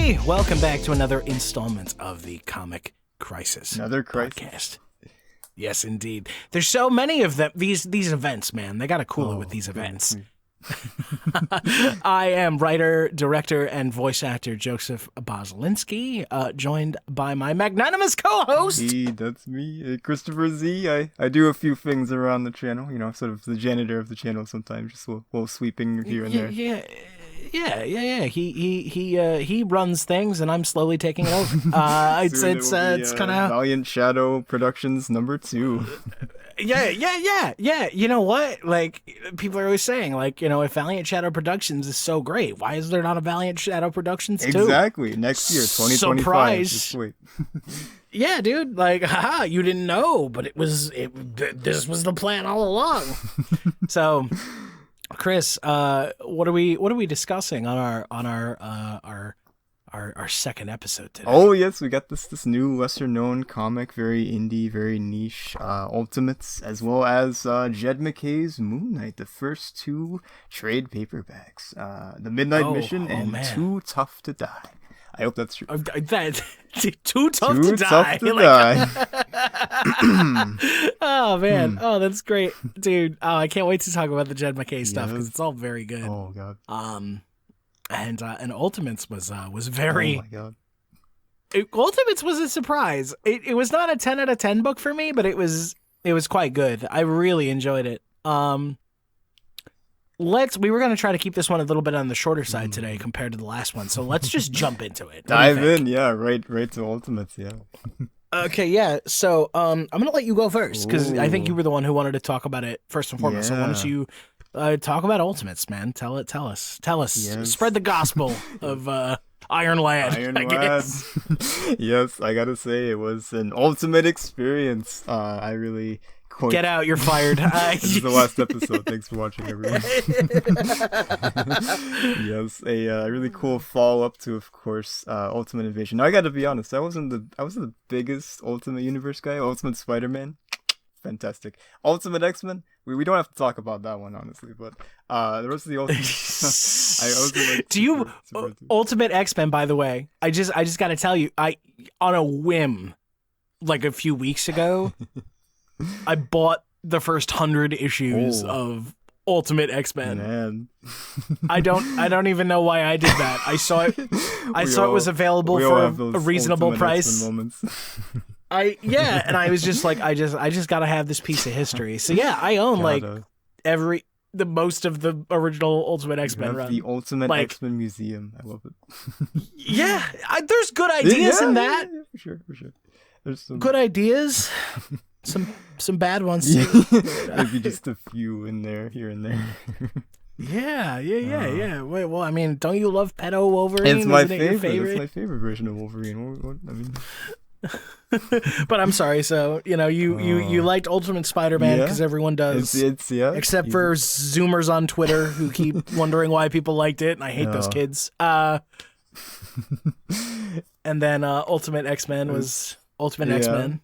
everybody. Welcome back to another installment of the Comic Crisis podcast. Yes, indeed. There's so many of them. These events, man. They got to cool it with these events. I am writer, director, and voice actor Joseph Bozlinski, joined by my magnanimous co-host. Hey, that's me, Christopher Z. I do a few things around the channel, sort of the janitor of the channel sometimes, just a little sweeping here and there. Yeah. He runs things, and I'm slowly taking it over. It's kind of Valiant Shadow Productions #2. Yeah. You know what? Like, people are always saying, like, if Valiant Shadow Productions is so great, why is there not a Valiant Shadow Productions 2? Exactly. Next year, 2025. Surprise. Just wait. Yeah, dude. Like, haha, you didn't know, but this was the plan all along. So, Chris, what are we discussing on our second episode today? Oh yes, we got this new lesser known comic, very indie, very niche, Ultimates, as well as Jed MacKay's Moon Knight, the first 2 trade paperbacks, The Midnight Mission and man. Too Tough to Die. I hope that's true. Too tough to die. Oh man, that's great, dude. Oh, I can't wait to talk about the Jed MacKay stuff because it's all very good. Oh god. And Ultimates was very. Oh my god. Ultimates was a surprise. It was not a 10 out of 10 book for me, but it was quite good. I really enjoyed it. We were going to try to keep this one a little bit on the shorter side today compared to the last one. So let's just jump into it. Dive in, yeah, right to Ultimates, yeah. Okay, yeah. So I'm going to let you go first because I think you were the one who wanted to talk about it first and foremost. Yeah. So why don't you talk about Ultimates, man? Tell us. Yes. Spread the gospel of Iron Lad. I guess. Yes, I got to say it was an ultimate experience. I really Get out, you're fired. This is the last episode. Thanks for watching, everyone. Yes, a really cool follow-up to, of course, Ultimate Invasion. Now, I gotta be honest, I wasn't the biggest Ultimate Universe guy. Ultimate Spider-Man, fantastic. Ultimate X-Men, we don't have to talk about that one, honestly, but the rest of the Ultimate... Ultimate X-Men, by the way, I just gotta tell you, on a whim, like a few weeks ago... I bought the first 100 issues of Ultimate X-Men. Man. I don't even know why I did that. I saw it. It was available for a reasonable price. And I was just like, I just gotta have this piece of history. So yeah, I own the most of the original Ultimate X-Men run. The Ultimate X-Men Museum. I love it. Yeah, there's good ideas in that. Yeah, for sure. There's some good ideas. Some bad ones too. Maybe just a few in there, here and there. Yeah. Wait, well, I mean, don't you love Pedo Wolverine? It's my favorite. It's my favorite version of Wolverine. What I mean. But I'm sorry. So you liked Ultimate Spider-Man because everyone does. It's except for Zoomers on Twitter who keep wondering why people liked it, and I hate those kids. And then Ultimate X-Men was Ultimate X-Men.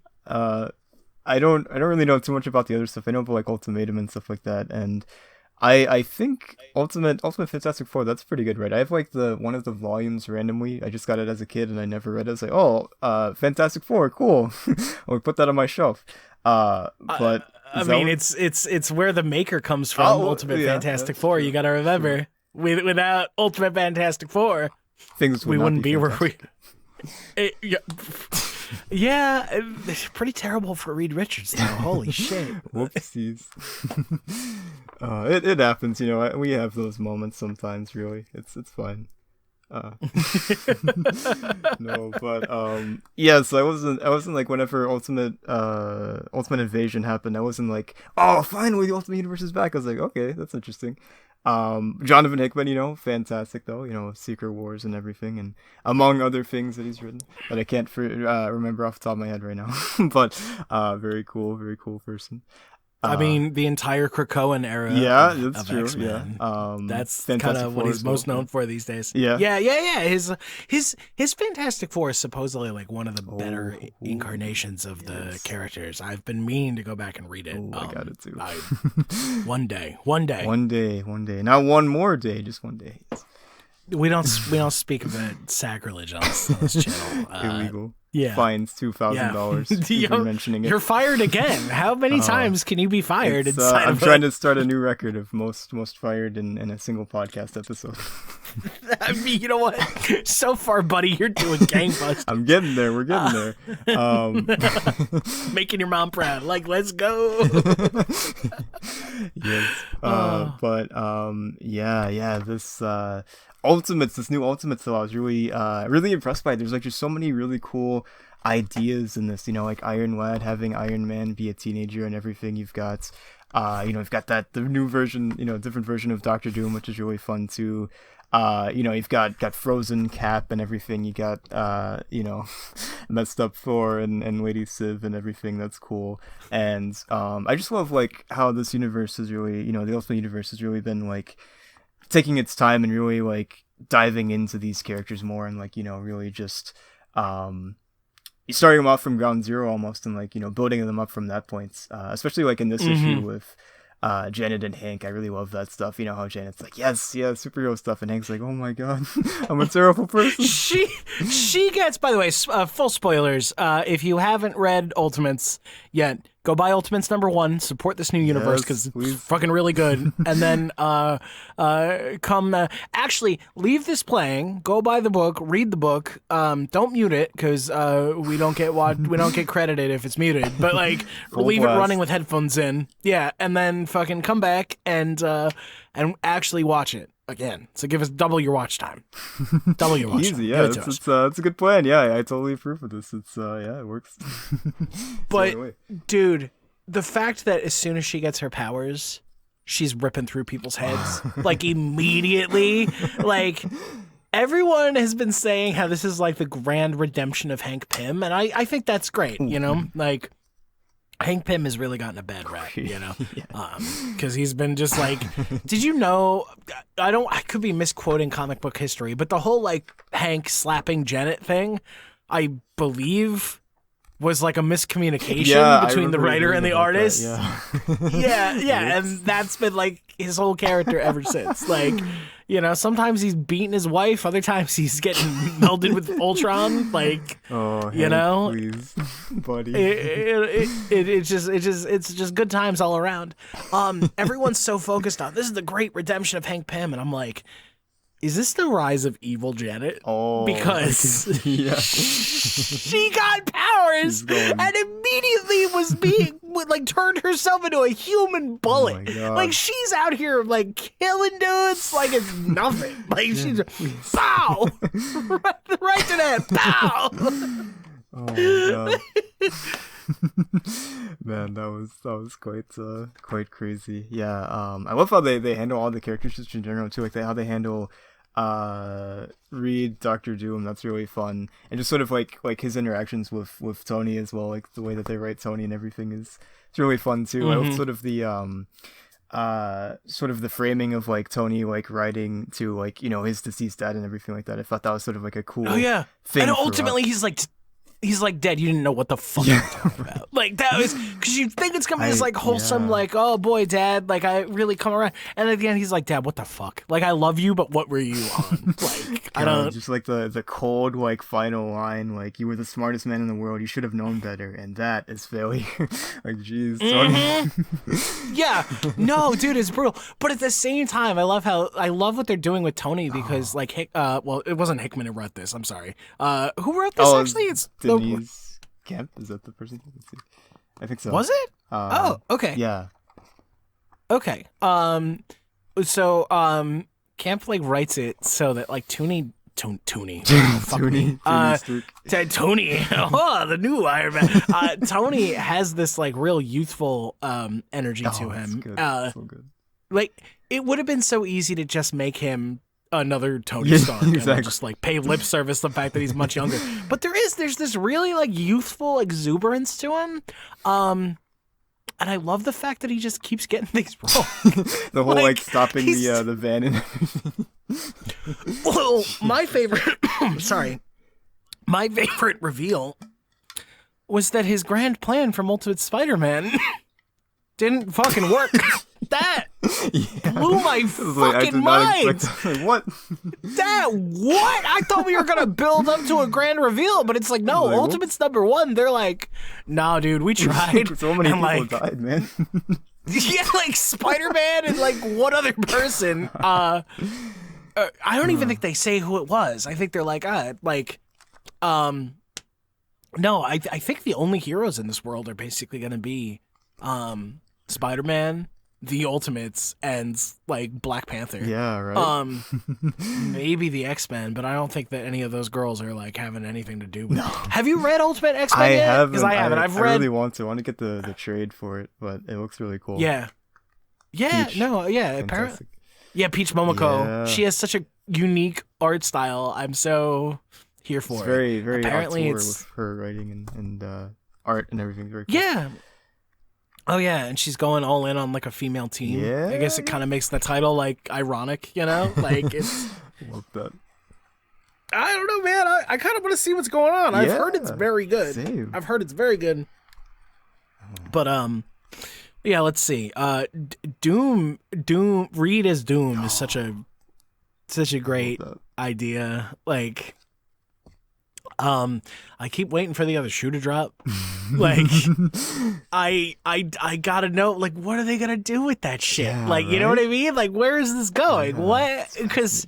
I don't really know too much about the other stuff. I know about like Ultimatum and stuff like that, and I think Ultimate Fantastic Four, that's pretty good, right? I have like one of the volumes randomly. I just got it as a kid and I never read it. I was like, Fantastic Four, cool. I'll put that on my shelf. But it's where the maker comes from. Ultimate Fantastic Four. You got to remember, without Ultimate Fantastic Four, things we wouldn't be where we. Yeah, it's pretty terrible for Reed Richards, though. Holy shit. Whoopsies. It happens, we have those moments sometimes, really. It's fine. No, but so I wasn't like, whenever Ultimate Invasion happened, I wasn't like, oh, finally the Ultimate Universe is back. I was like, okay, that's interesting. Jonathan Hickman, fantastic though, Secret Wars and everything, and among other things that he's written that I can't remember off the top of my head right now. But very cool person. I mean, the entire Krakoan era. Yeah, that's true. X-Men. Yeah, that's kind of what he's most known for these days. Yeah. His Fantastic Four is supposedly like one of the better incarnations of the characters. I've been meaning to go back and read it. I got it too. One day. Not one more day, just one day. We don't speak of sacrilege on this channel. Illegal. Yeah. Fines $2,000 for mentioning it. You're fired again. How many times can you be fired? I'm trying to start a new record of most fired in a single podcast episode. I mean, you know what? So far, buddy, you're doing gangbusters. I'm getting there. We're getting there. Making your mom proud. Like, let's go. Yes. This Ultimates, this new Ultimates, though, I was really impressed by it. There's like just so many really cool ideas in this, like Iron Lad having Iron Man be a teenager and everything. You've got you've got the new version, different version of Doctor Doom, which is really fun too. You've got Frozen Cap and everything. You got messed up Thor and Lady Sif and everything. That's cool. And I just love like how this universe has really, the Ultimate Universe has really been like taking its time and really like diving into these characters more and like, really just starting them off from ground zero almost and like, building them up from that point. Especially like in this issue with Janet and Hank. I really love that stuff. How Janet's like, yes, superhero stuff, and Hank's like, oh my god, I'm a terrible person. She gets, by the way, full spoilers. If you haven't read Ultimates yet, go buy Ultimates #1. Support this new universe because it's fucking really good. And then actually leave this playing. Go buy the book. Read the book. Don't mute it because we don't get credited if it's muted. But like leave it running with headphones in. Yeah, and then fucking come back and actually watch it again. So give us double your watch time. Double your watch time. Easy, yeah. It's a good plan. Yeah, I totally approve of this. It's it works. But dude, the fact that as soon as she gets her powers, she's ripping through people's heads like immediately. Like everyone has been saying how this is like the grand redemption of Hank Pym, and I think that's great. Like Hank Pym has really gotten a bad rap, because he's been just like, did you know, I could be misquoting comic book history, but the whole like Hank slapping Janet thing, I believe was like a miscommunication between the writer and the artist. Yeah. And that's been like his whole character ever since. Like, sometimes he's beating his wife, other times he's getting melded with Ultron. Like, Hank, please, buddy. It's just good times all around. Everyone's so focused on this is the great redemption of Hank Pym, and I'm like, is this the rise of evil Janet? Because she got powers and immediately was turned herself into a human bullet. Like she's out here like killing dudes like it's nothing. Like she's pow right to that pow. Oh my god. Man, that was quite crazy. Yeah, I love how they handle all the characters just in general too, like how they handle Reed, Doctor Doom. That's really fun, and just sort of like his interactions with Tony as well, like the way that they write Tony and everything it's really fun too. I love sort of the framing of like Tony like writing to like his deceased dad and everything like that. I thought that was sort of like a cool thing. And ultimately he's like, Dad, you didn't know what the fuck you're talking about. Like, that was, because you think it's going to be this, like, wholesome, like, oh, boy, Dad, like, I really come around. And at the end, he's like, Dad, what the fuck? Like, I love you, but what were you on? Like, I don't... Just, like, the cold, like, final line, like, you were the smartest man in the world, you should have known better, and that is failure. Like, jeez. Yeah. No, dude, it's brutal. But at the same time, I love what they're doing with Tony, because, like, it wasn't Hickman who wrote this, I'm sorry. Who wrote this, actually? It's... Denise Kemp, is that the person? Let's see. I think so. Was it? Okay. Yeah. Okay. So Kemp like writes it so that like Tony. Tony, the new Iron Man. Tony has this like real youthful energy to him. Good. So good. Like it would have been so easy to just make him another Tony Stark and just like pay lip service to the fact that he's much younger. But there's this really like youthful exuberance to him. And I love the fact that he just keeps getting things wrong. The whole like stopping the van and everything. Well, my favorite reveal was that his grand plan from Ultimate Spider-Man didn't fucking work. That blew my fucking mind. What? What? I thought we were gonna build up to a grand reveal, but it's like, no, Ultimate's number one. They're like, nah, dude, we tried. So many people died, man. Yeah, like Spider-Man and like one other person. I don't even think they say who it was. I think they're like, no, I think the only heroes in this world are basically gonna be Spider-Man, the Ultimates, and like Black Panther. Yeah, right. Maybe the X-Men, but I don't think that any of those girls are like having anything to do with it. Have you read Ultimate X-Men yet? Because I haven't. I really want to. I want to get the trade for it, but it looks really cool. Yeah. Yeah. Peach. No. Yeah. Apparently. Yeah. Peach Momoko. Yeah. She has such a unique art style. I'm so here for it's very, it. Very apparently it's with her writing and art and everything. Very cool. Yeah. Oh yeah, and she's going all in on like a female team. Yeah. I guess it kind of makes the title like ironic, you know? Like it's. Love that. I don't know, man. I kind of want to see what's going on. I've heard it's very good. Same. I've heard it's very good. But yeah. Let's see. Doom. Reed as Doom is such a great idea. Like. I keep waiting for the other shoe to drop. Like, I gotta know, like, what are they gonna do with that shit? Yeah, like, you know what I mean? Like, where is this going? Yeah, what? Because,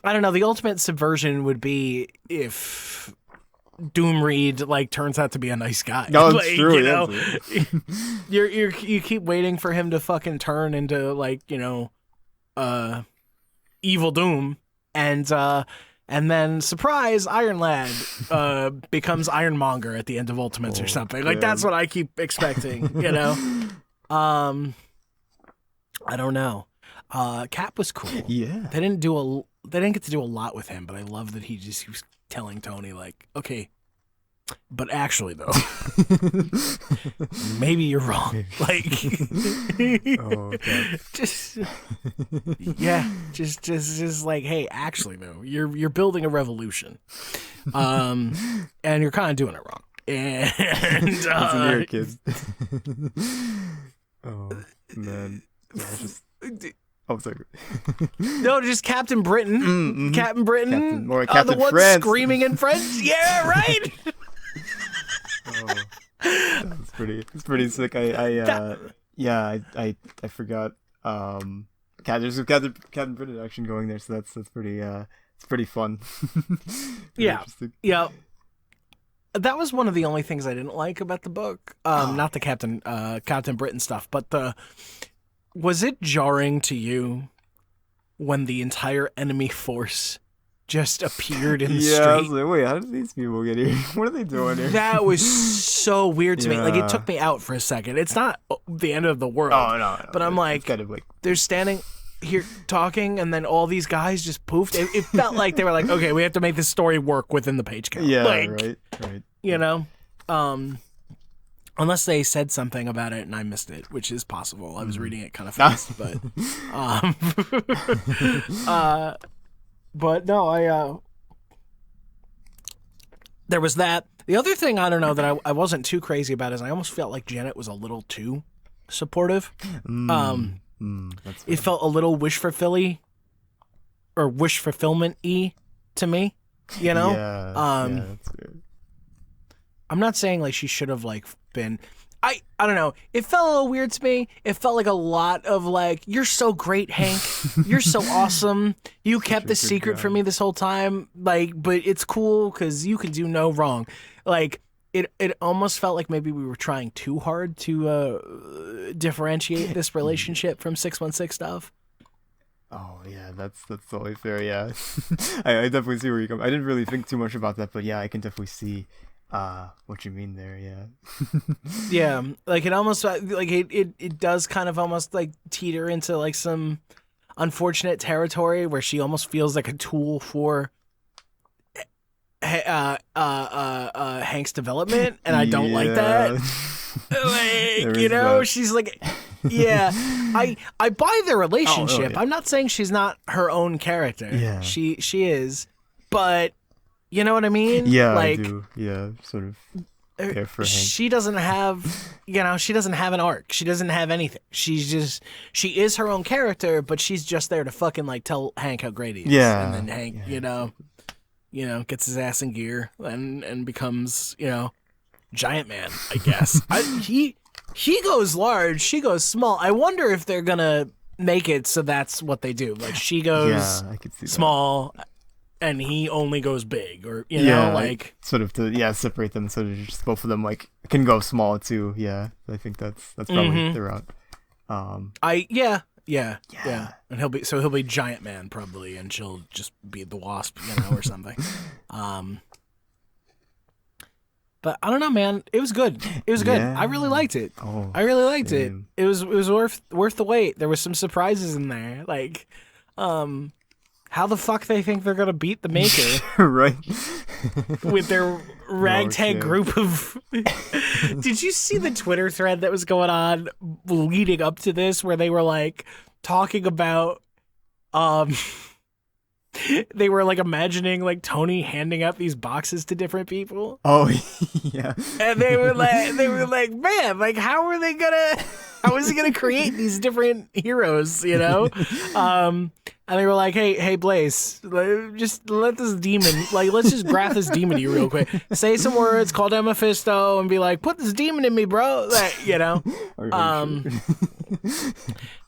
I don't know, the ultimate subversion would be if Doom Reed, like, turns out to be a nice guy. No, it's like, true. You know, you keep waiting for him to fucking turn into, like, you know, evil Doom, and then, surprise, Iron Lad becomes Ironmonger at the end of Ultimates or something. Like, that's what I keep expecting, you know? I don't know. Cap was cool. Yeah. They didn't get to do a lot with him, but I love that he was telling Tony, like, okay, but actually, though, maybe you're wrong. Like, just like, hey, actually, though, you're building a revolution, and you're kind of doing it wrong. And listen here, kids. Oh man, oh, sorry. No, just Captain Britain. Mm-hmm. Captain Britain. Captain the one France. screaming in French. Yeah, right. It's pretty sick. I forgot. There's Captain Britain action going there, so that's pretty. It's pretty fun. Yeah. Yeah. That was one of the only things I didn't like about the book. Not the Captain Britain stuff, but was it jarring to you when the entire enemy force just appeared in the street? I was like, wait, how did these people get here? What are they doing here? That was so weird to me. Like, it took me out for a second. It's not the end of the world. Oh, no. But I'm like, they're standing here talking, and then all these guys just poofed. It felt like they were like, okay, we have to make this story work within the page count. Yeah, like, right. You know? Unless they said something about it and I missed it, which is possible. I was reading it kind of fast, but but no, there was that. The other thing I don't know that I wasn't too crazy about is I almost felt like Janet was a little too supportive. It felt a little wish fulfillment-y to me, you know? Yeah, that's weird. I'm not saying like she should have like been. I don't know. It felt a little weird to me. It felt like a lot of like, you're so great, Hank. You're so awesome. You kept the secret from me this whole time. Like, but it's cool because you can do no wrong. Like, it almost felt like maybe we were trying too hard to differentiate this relationship from 616 stuff. Oh yeah, that's totally fair. Yeah, I definitely see where you come. I didn't really think too much about that, but yeah, I can definitely see what you mean there. Yeah. Yeah, like it almost like it does kind of almost like teeter into like some unfortunate territory where she almost feels like a tool for Hank's development, and I don't like that. Like, you know, that. She's like, yeah, I buy the relationship. Yeah. I'm not saying she's not her own character. Yeah, she is, but you know what I mean? Yeah, like, I do. Yeah, sort of. there for Hank. She doesn't have, she doesn't have an arc. She doesn't have anything. She is her own character, but she's just there to fucking like tell Hank how great he is. Yeah. And then Hank, gets his ass in gear and becomes, Giant Man, I guess. He goes large, she goes small. I wonder if they're gonna make it so that's what they do. Like she goes I could see small and he only goes big, or like sort of to separate them so that just both of them like can go small too. Yeah, I think that's probably the route. And he'll be Giant Man probably, and she'll just be the Wasp, or something. But I don't know, man. It was good. It was good. I really liked it. Oh, I really liked it. same. It was worth the wait. There was some surprises in there, like, how the fuck they think they're gonna beat the Maker Right. with their ragtag group of. Did you see the Twitter thread that was going on leading up to this, where they were like talking about, they were like imagining like Tony handing out these boxes to different people. Oh yeah. And they were like, man, like how is he gonna create these different heroes, And they were like, hey Blaze, just let this demon, like, let's just graph this demon to you real quick. Say some words, call down Mephisto, and be like, put this demon in me, bro.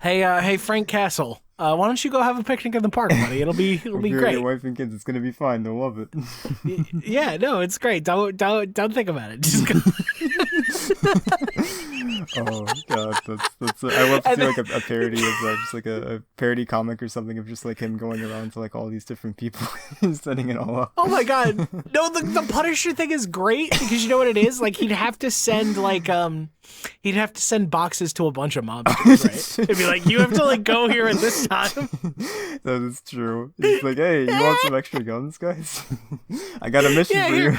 Hey Frank Castle, why don't you go have a picnic in the park, buddy? It'll be great. Your wife and kids, it's gonna be fine. They'll love it. Yeah, no, it's great. Don't think about it. Just go. Oh god, that's I love to see like a parody of that, just like a parody comic or something of just like him going around to like all these different people and setting it all up. Oh my god, no, the Punisher thing is great because you know what it is, like he'd have to send boxes to a bunch of mobsters, right? It'd be like, you have to like go here at this time. That is true. He's like, hey, you want some extra guns, guys? I got a mission for you.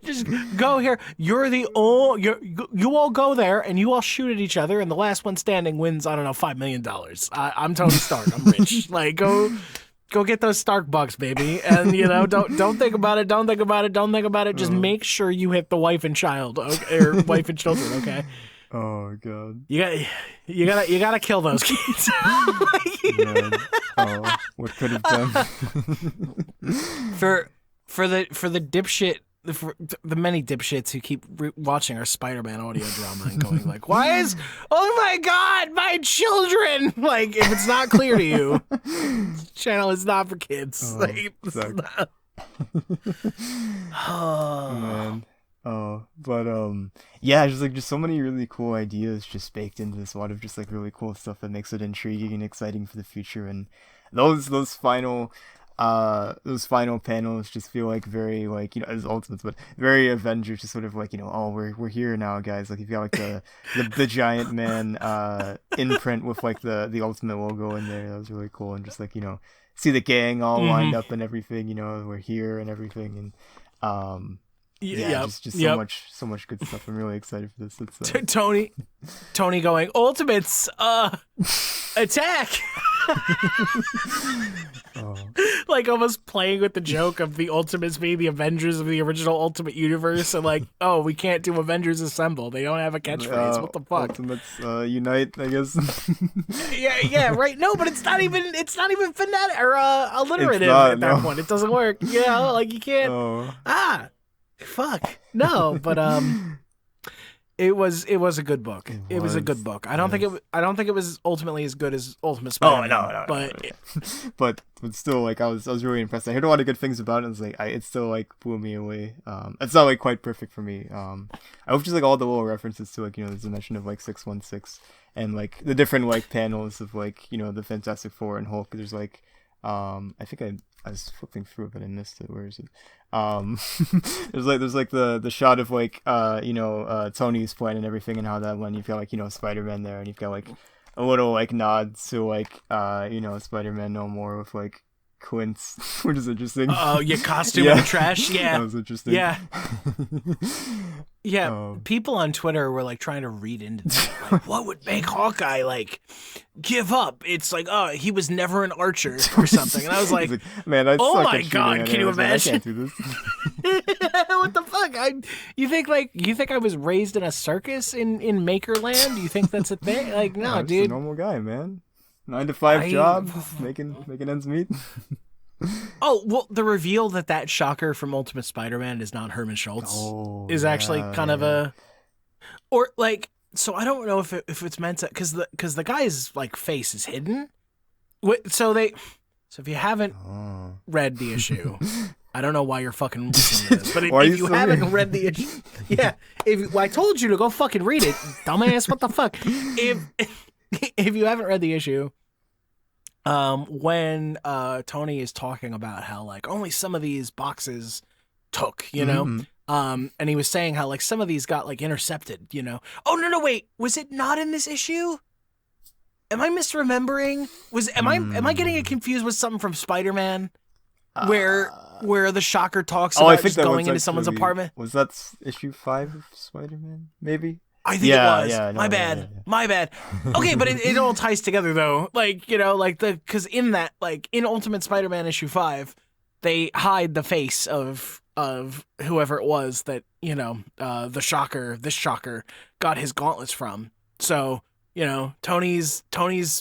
Just go here. You all go there and you all shoot at each other, and the last one standing wins, I don't know, $5 million. I'm Tony Stark. I'm rich. Like, go get those Stark bucks, baby. And don't think about it. Don't think about it. Don't think about it. Just make sure you hit the wife and child, okay? Or wife and children. Okay. Oh god. You gotta kill those kids. Man. Oh, what could have done? For the dipshit. The many dipshits who keep watching our Spider-Man audio drama and going like, why is, oh my god, my children, like, if it's not clear to you, this channel is not for kids. Oh man. Oh, but just so many really cool ideas just baked into this. A lot of just like really cool stuff that makes it intriguing and exciting for the future. And those final panels just feel like very like, as Ultimates, but very Avengers, just sort of like, oh, we're here now, guys. Like, you've got like the Giant Man imprint with like the Ultimate logo in there. That was really cool. And just like, see the gang all lined up and everything, we're here and everything. And just so much good stuff. I'm really excited for this. It's, Tony going, Ultimates, attack. Like almost playing with the joke of the Ultimates being the Avengers of the original Ultimate Universe, and like, oh, we can't do Avengers Assemble. They don't have a catchphrase. What the fuck? Ultimates unite, I guess. yeah, right. No, but it's not even phonetic or alliterative at that point. It doesn't work. Like you can't. Fuck. No, but it was a good book. It was a good book. I don't think it was ultimately as good as Ultimate Spider-Man. No. But still, like, I was really impressed. I heard a lot of good things about it, and it's like it still like blew me away. It's not like quite perfect for me. I hope just like all the little references to like, there's a mention of like 616 and like the different like panels of like, the Fantastic Four and Hulk. There's like I think I was flipping through it, but I missed it. Where is it? There's like the shot of like Tony's plan and everything, and how that went. You've got like Spider-Man there, and you've got like a little like nod to like Spider-Man No More with like Quince, which is interesting. Oh, your costume in the trash? Yeah. That was interesting. Yeah. Yeah, people on Twitter were like trying to read into that. Like, what would make Hawkeye like give up? It's like, oh, he was never an archer or something. And I was like, man, I oh suck my at god, shooting can you imagine? I can't do this. What the fuck? You think I was raised in a circus in Makerland? You think that's a thing? Like, no, I'm dude. just a normal guy, man. 9-to-5 job, making ends meet. Oh, well, the reveal that Shocker from Ultimate Spider-Man is not Herman Schultz is actually kind of a... Or, like, so I don't know if it's meant to... Because the guy's, like, face is hidden. So if you haven't read the issue... I don't know why you're fucking listening to this, but if you haven't read the issue... Yeah, I told you to go fucking read it, dumbass, what the fuck? If you haven't read the issue... when Tony is talking about how like only some of these boxes took, you know, and he was saying how like some of these got like intercepted, you know. Oh no, wait, was it not in this issue? Am I misremembering? Am I getting it confused with something from Spider-Man, where the Shocker talks about just going into someone's apartment? Was that issue 5 of Spider-Man? Maybe. I think it was. Yeah, no, My bad. Okay, but it all ties together though. Like, you know, like because in that, like in Ultimate Spider-Man issue 5, they hide the face of whoever it was that, you know, this Shocker got his gauntlets from. So, you know, Tony's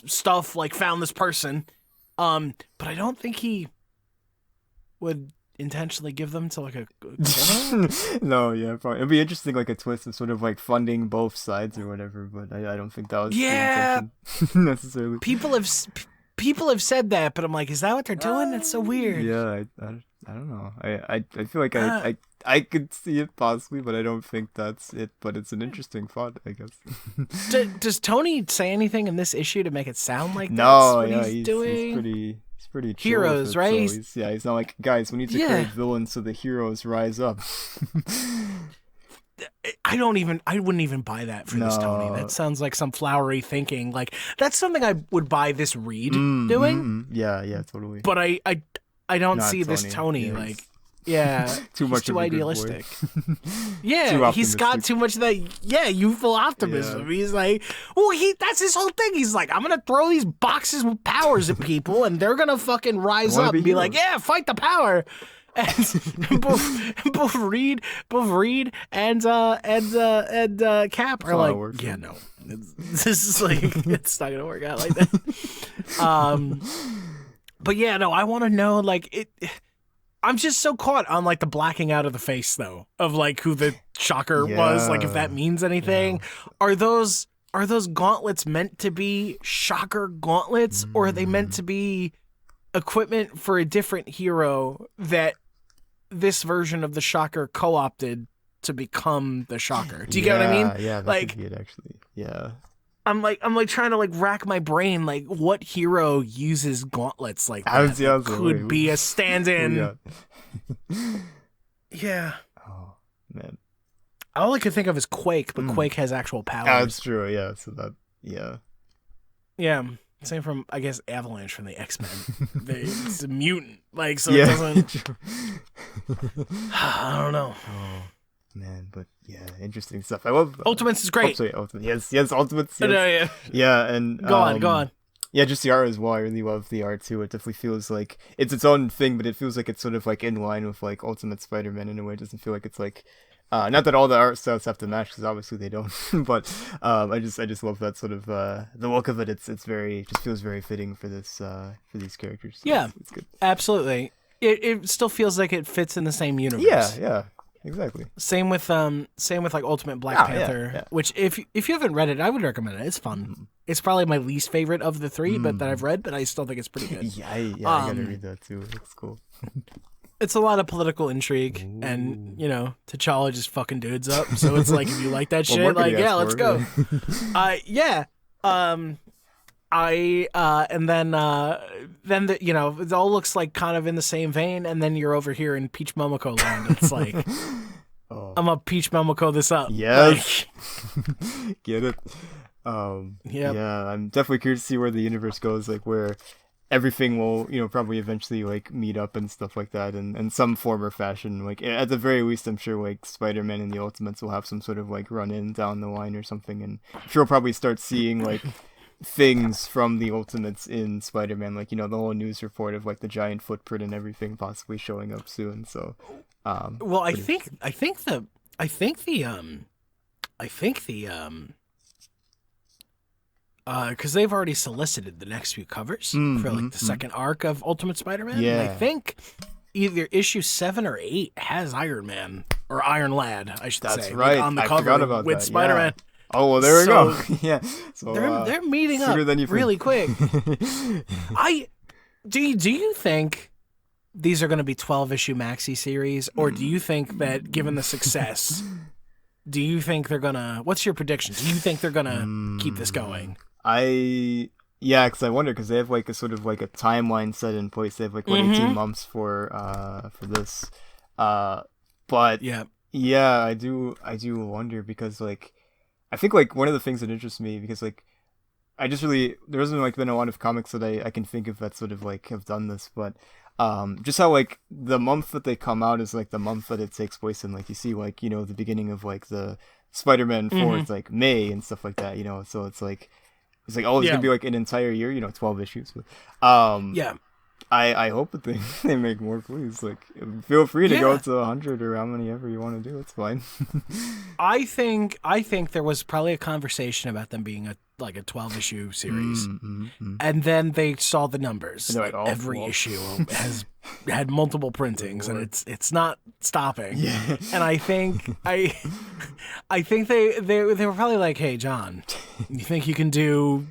stuff like found this person. But I don't think he would intentionally give them to like a no, yeah, probably it'd be interesting, like a twist of sort of like funding both sides or whatever, but I don't think that was the intention necessarily. People have said that, but I'm like, is that what they're doing? That's so weird. Yeah, I don't know. I feel like I could see it possibly, but I don't think that's it. But it's an interesting thought, I guess. Does Tony say anything in this issue to make it sound like no? That's what he's doing? He's pretty chill heroes, right? So he's not like, guys, we need to create villains so the heroes rise up. I wouldn't even buy that for this Tony. That sounds like some flowery thinking. Like that's something I would buy this Reed doing. Yeah, totally. But I don't see this Tony like. Yeah, too idealistic. Yeah, he's got too much of that. Yeah, youthful optimism. Yeah. He's like, that's his whole thing. He's like, I'm gonna throw these boxes with powers at people, and they're gonna fucking rise up and be like, yeah, fight the power. And both Reed and Cap are like, yeah, no, this is like, it's not gonna work out like that. But yeah, no, I want to know like it. I'm just so caught on like the blacking out of the face though of like who the Shocker was, like if that means anything. Are those gauntlets meant to be Shocker gauntlets, or are they meant to be equipment for a different hero that this version of the Shocker co-opted to become the Shocker? Do you get what I mean? Yeah, that like could be it actually. Yeah. I'm like trying to like rack my brain, like what hero uses gauntlets like that? Could be a stand-in. Yeah. Oh man. All I could think of is Quake, but Quake has actual powers. That's true. Yeah. So that. Yeah. Yeah. Same from, I guess, Avalanche from the X-Men. It's a mutant, like, so it doesn't. I don't know. Oh. Man, but yeah, interesting stuff. I love Ultimates is great. Yes, Ultimates. Yes. Yeah, and go on. Yeah, just the art as well. I really love the art too. It definitely feels like it's its own thing, but it feels like it's sort of like in line with like Ultimate Spider-Man in a way. It doesn't feel like it's like not that all the art styles have to match, because obviously they don't. But I just love that sort of the look of it. It just feels very fitting for this for these characters. So yeah, it's good. Absolutely. It still feels like it fits in the same universe. Yeah. Exactly. Same with like Ultimate Black Panther, which if you haven't read it, I would recommend it. It's fun. It's probably my least favorite of the three, but that I've read, but I still think it's pretty good. I gotta read that too. It's cool. It's a lot of political intrigue, and you know, T'Challa just fucking dudes up. So it's like, if you like that shit, like let's go. And then you know, it all looks like kind of in the same vein, and then you're over here in Peach Momoko land. It's like, I'm a Peach Momoko this up. Yes, like, get it. Yeah, I'm definitely curious to see where the universe goes. Like where, everything will, probably eventually like meet up and stuff like that in some form or fashion. Like at the very least, I'm sure like Spider-Man and the Ultimates will have some sort of like run-in down the line or something, and I'm sure we'll probably start seeing like things from the Ultimates in Spider-Man, like the whole news report of like the giant footprint and everything possibly showing up soon. So, well, I think the because they've already solicited the next few covers for like the second arc of Ultimate Spider-Man. Yeah. And I think either issue 7 or 8 has Iron Man or Iron Lad, I should say. That's right. Like, on the I cover forgot about with that. Spider-Man. Yeah. Oh well, there we go. Yeah, so they're meeting up really quick. Do you think these are going to be 12-issue maxi series, or do you think that given the success, do you think they're gonna? What's your prediction? Do you think they're gonna keep this going? Because I wonder, because they have like a sort of like a timeline set in place. They have like 18 months for this, but I do wonder, because like I think like one of the things that interests me, because like there hasn't like been a lot of comics that I can think of that sort of like have done this, but just how like the month that they come out is like the month that it takes place in. Like you see like the beginning of like the Spider-Man 4, it's like May and stuff like that, so it's like it's gonna be like an entire year, 12 issues. But, I hope that they make more, please. Like, feel free to go to 100 or how many ever you want to do. It's fine. I think there was probably a conversation about them being a 12-issue series, and then they saw the numbers. Like, every issue has had multiple printings, and it's not stopping. Yeah. And I think they were probably like, hey, John, you think you can do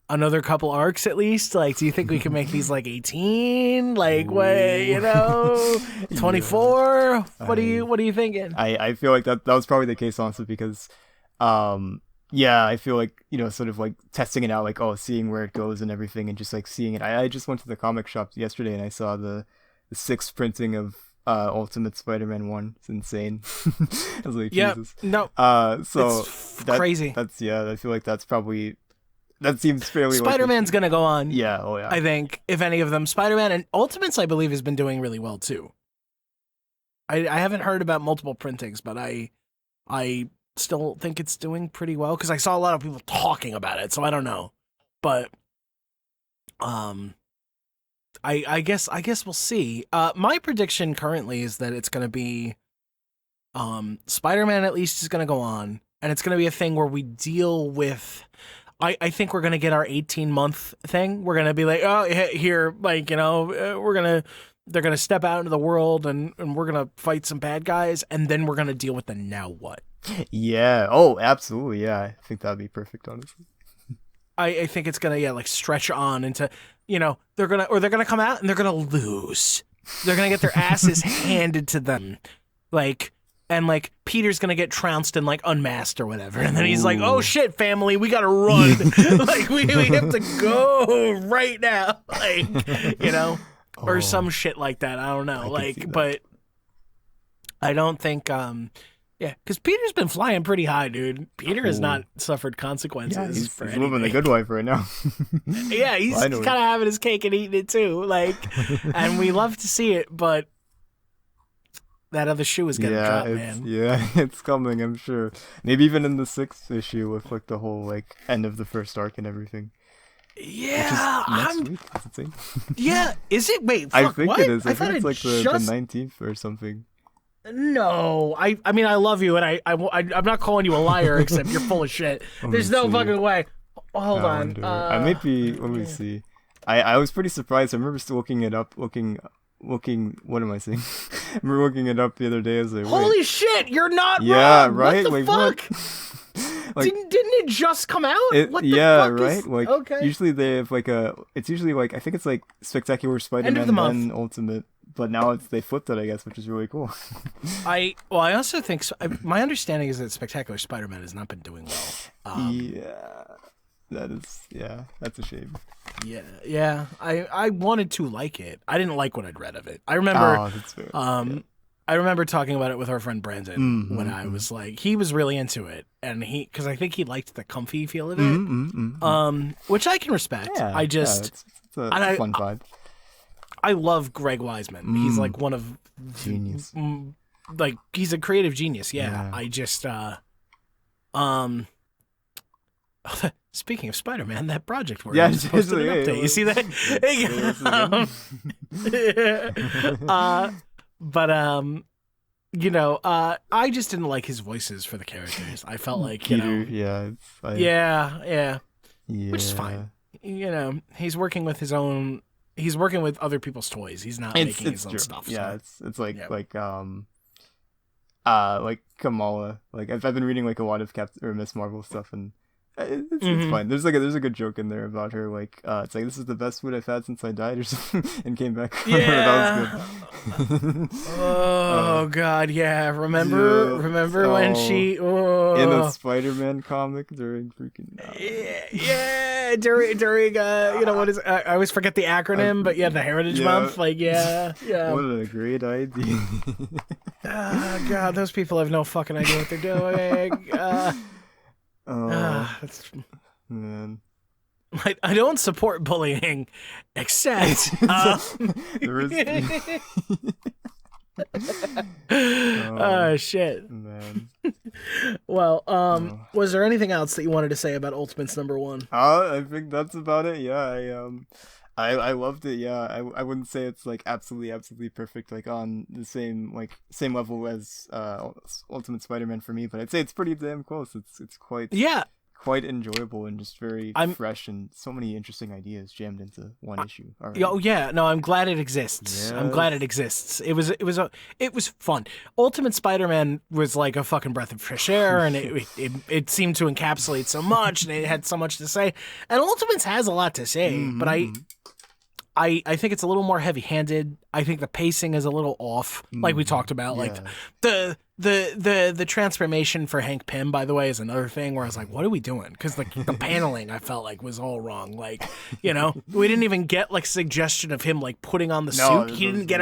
another couple arcs at least? Like, do you think we can make these like 18? Like, what, 24? What are you thinking? I feel like that was probably the case, honestly, because I feel like, sort of like testing it out, like, seeing where it goes and everything, and just like seeing it. I just went to the comic shop yesterday and I saw the 6th printing of Ultimate Spider-Man 1. It's insane. I was like, Jesus. No. So it's crazy. I feel like that seems fairly Spider-Man's going to go on. Yeah, I think, if any of them. Spider-Man and Ultimates, I believe, has been doing really well, too. I haven't heard about multiple printings, but I still think it's doing pretty well, because I saw a lot of people talking about it, so I don't know. But I guess we'll see. My prediction currently is that it's going to be Spider-Man at least is going to go on, and it's going to be a thing where we deal with... I think we're going to get our 18-month thing. We're going to be like, here, like, they're going to step out into the world and we're going to fight some bad guys, and then we're going to deal with the now what. Yeah. Oh, absolutely. Yeah. I think that'd be perfect, honestly. I think it's going to, like, stretch on into, they're going to come out and they're going to lose. They're going to get their asses handed to them. And Peter's gonna get trounced and like unmasked or whatever, and then he's like, "Oh shit, family, we gotta run! Like we have to go right now!" Or some shit like that. I don't know. But I don't think. Because Peter's been flying pretty high, dude. Peter has not suffered consequences. Yeah, he's anything. living the good life right now. Yeah, he's kind of having his cake and eating it too. And we love to see it, but. That other shoe is gonna drop, man. Yeah, it's coming, I'm sure. Maybe even in the 6th issue with like the whole like end of the first arc and everything. Yeah, next week. Is it saying? Yeah, is it? Wait, I think what? it is. I think it's like the 19th or something. No, I mean I love you, and I'm not calling you a liar, except you're full of shit. There's no fucking way. Hold on. I may be. Let me see. I was pretty surprised. I remember still looking it up. What am I saying? I remember looking it up the other day. I was like, holy shit, you're not wrong. Right? What the fuck? Didn't it just come out? What the fuck right? Like, okay. Usually they have like it's usually like, I think it's like Spectacular Spider-Man and Ultimate, but now they flipped it, I guess, which is really cool. I also think, my understanding is that Spectacular Spider-Man has not been doing well. That's a shame. Yeah. I wanted to like it. I didn't like what I'd read of it. I remember. That's fair. I remember talking about it with our friend Brandon when I was like, he was really into it, and because I think he liked the comfy feel of it, which I can respect. Yeah, It's a fun vibe. I love Greg Weisman. He's like one of genius. Like he's a creative genius. Yeah. I just speaking of Spider-Man, that project where he posted an update. You see that? I just didn't like his voices for the characters. I felt like Peter, yeah, which is fine. He's working with his own. He's working with other people's toys. He's not making his own stuff. Yeah, so. It's like Kamala. Like I've been reading like a lot of Miss Marvel stuff, and it's fine. There's a good joke in there about her. Like it's like, this is the best food I've had since I died or something, and came back. Yeah. That was good. Oh God, yeah. Remember when she in the Spider-Man comic during freaking during what is I always forget the acronym, but the Heritage Month. Like What a great idea. God, those people have no fucking idea what they're doing. Man. I don't support bullying, except shit. Man. Well, was there anything else that you wanted to say about Ultimates #1? I think that's about it. Yeah, I loved it. Yeah, I wouldn't say it's like absolutely perfect, like on the same level as Ultimate Spider-Man for me, but I'd say it's pretty damn close. It's quite enjoyable and just very fresh, and so many interesting ideas jammed into one issue. Oh yeah, no, I'm glad it exists. Yes. I'm glad it exists. It was fun. Ultimate Spider-Man was like a fucking breath of fresh air, and it seemed to encapsulate so much, and it had so much to say. And Ultimates has a lot to say, but I think it's a little more heavy-handed. I think the pacing is a little off, like we talked about. Like the transformation for Hank Pym, by the way, is another thing where I was like, what are we doing? Because the paneling I felt like was all wrong. Like, we didn't even get like suggestion of him like putting on the suit. He didn't get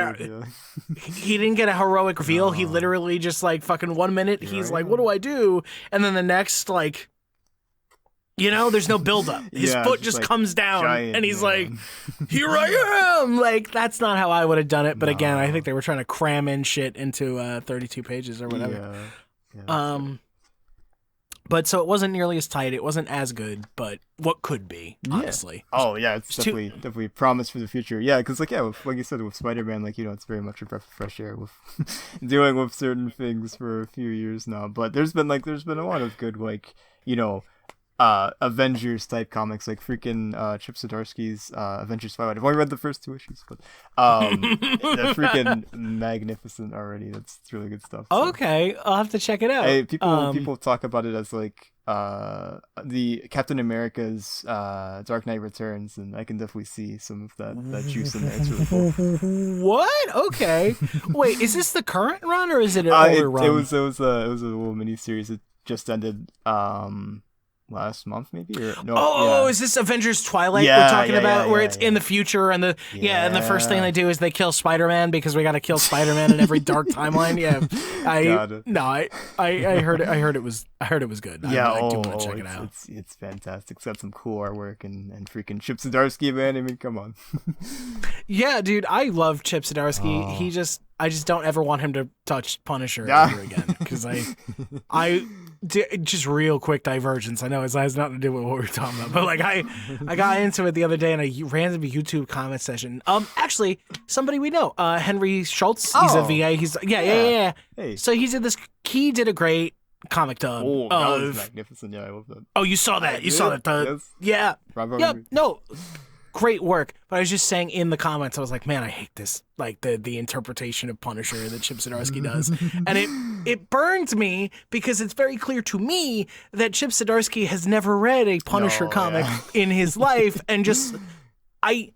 a heroic reveal. He literally just like fucking 1 minute he's like, what do I do? And then the next like, there's no buildup. His foot just like comes down, and he's like, "Here I am!" Like, that's not how I would have done it. But again, I think they were trying to cram in shit into 32 pages or whatever. But so it wasn't nearly as tight. It wasn't as good, but what could be, honestly. Oh yeah, it's definitely promise for the future. Yeah, because like you said with Spider-Man, like it's very much a breath of fresh air with dealing with certain things for a few years now. But there's been a lot of good Avengers type comics, like freaking Chip Zdarsky's Avengers Twilight. I've only read the first 2 issues, but they're freaking magnificent already. That's really good stuff. So. Okay, I'll have to check it out. People talk about it as like the Captain America's Dark Knight Returns, and I can definitely see some of that juice in there. It's really cool. What? Okay. Wait, is this the current run or is it an older run? It was a little mini series. It just ended last month maybe, or no? Is this Avengers Twilight we're talking about, where it's in the future, and and the first thing they do is they kill Spider-Man because we got to kill Spider-Man in every dark timeline. I heard it was good. I do want to check it out. It's fantastic. It's got some cool artwork and freaking Chip Zdarsky, man. I mean, come on. Yeah, dude, I love Chip Zdarsky. I just don't ever want him to touch Punisher ever again, because just real quick divergence. I know it has nothing to do with what we're talking about, but like I got into it the other day in a random YouTube comment session. Actually, somebody we know, Henry Schultz. He's a VA. He's yeah. Hey. So he did a great comic dub. Oh, that was magnificent. Yeah, I love that. Oh, you saw that? You saw that? Yes. Yeah. Yep. No. Great work, but I was just saying in the comments, I was like, man, I hate this, like the interpretation of Punisher that Chip Zdarsky does, and it burns me because it's very clear to me that Chip Zdarsky has never read a Punisher comic in his life, and just I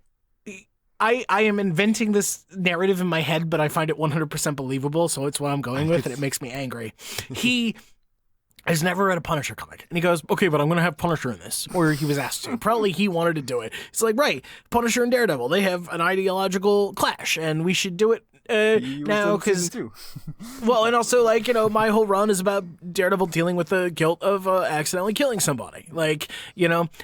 am inventing this narrative in my head, but I find it 100% believable, so it's what I'm going with, and it makes me angry. He has never read a Punisher comic. And he goes, okay, but I'm going to have Punisher in this. Or he was asked to. Probably he wanted to do it. It's like, right, Punisher and Daredevil, they have an ideological clash, and we should do it now because well, and also like my whole run is about Daredevil dealing with the guilt of accidentally killing somebody. Like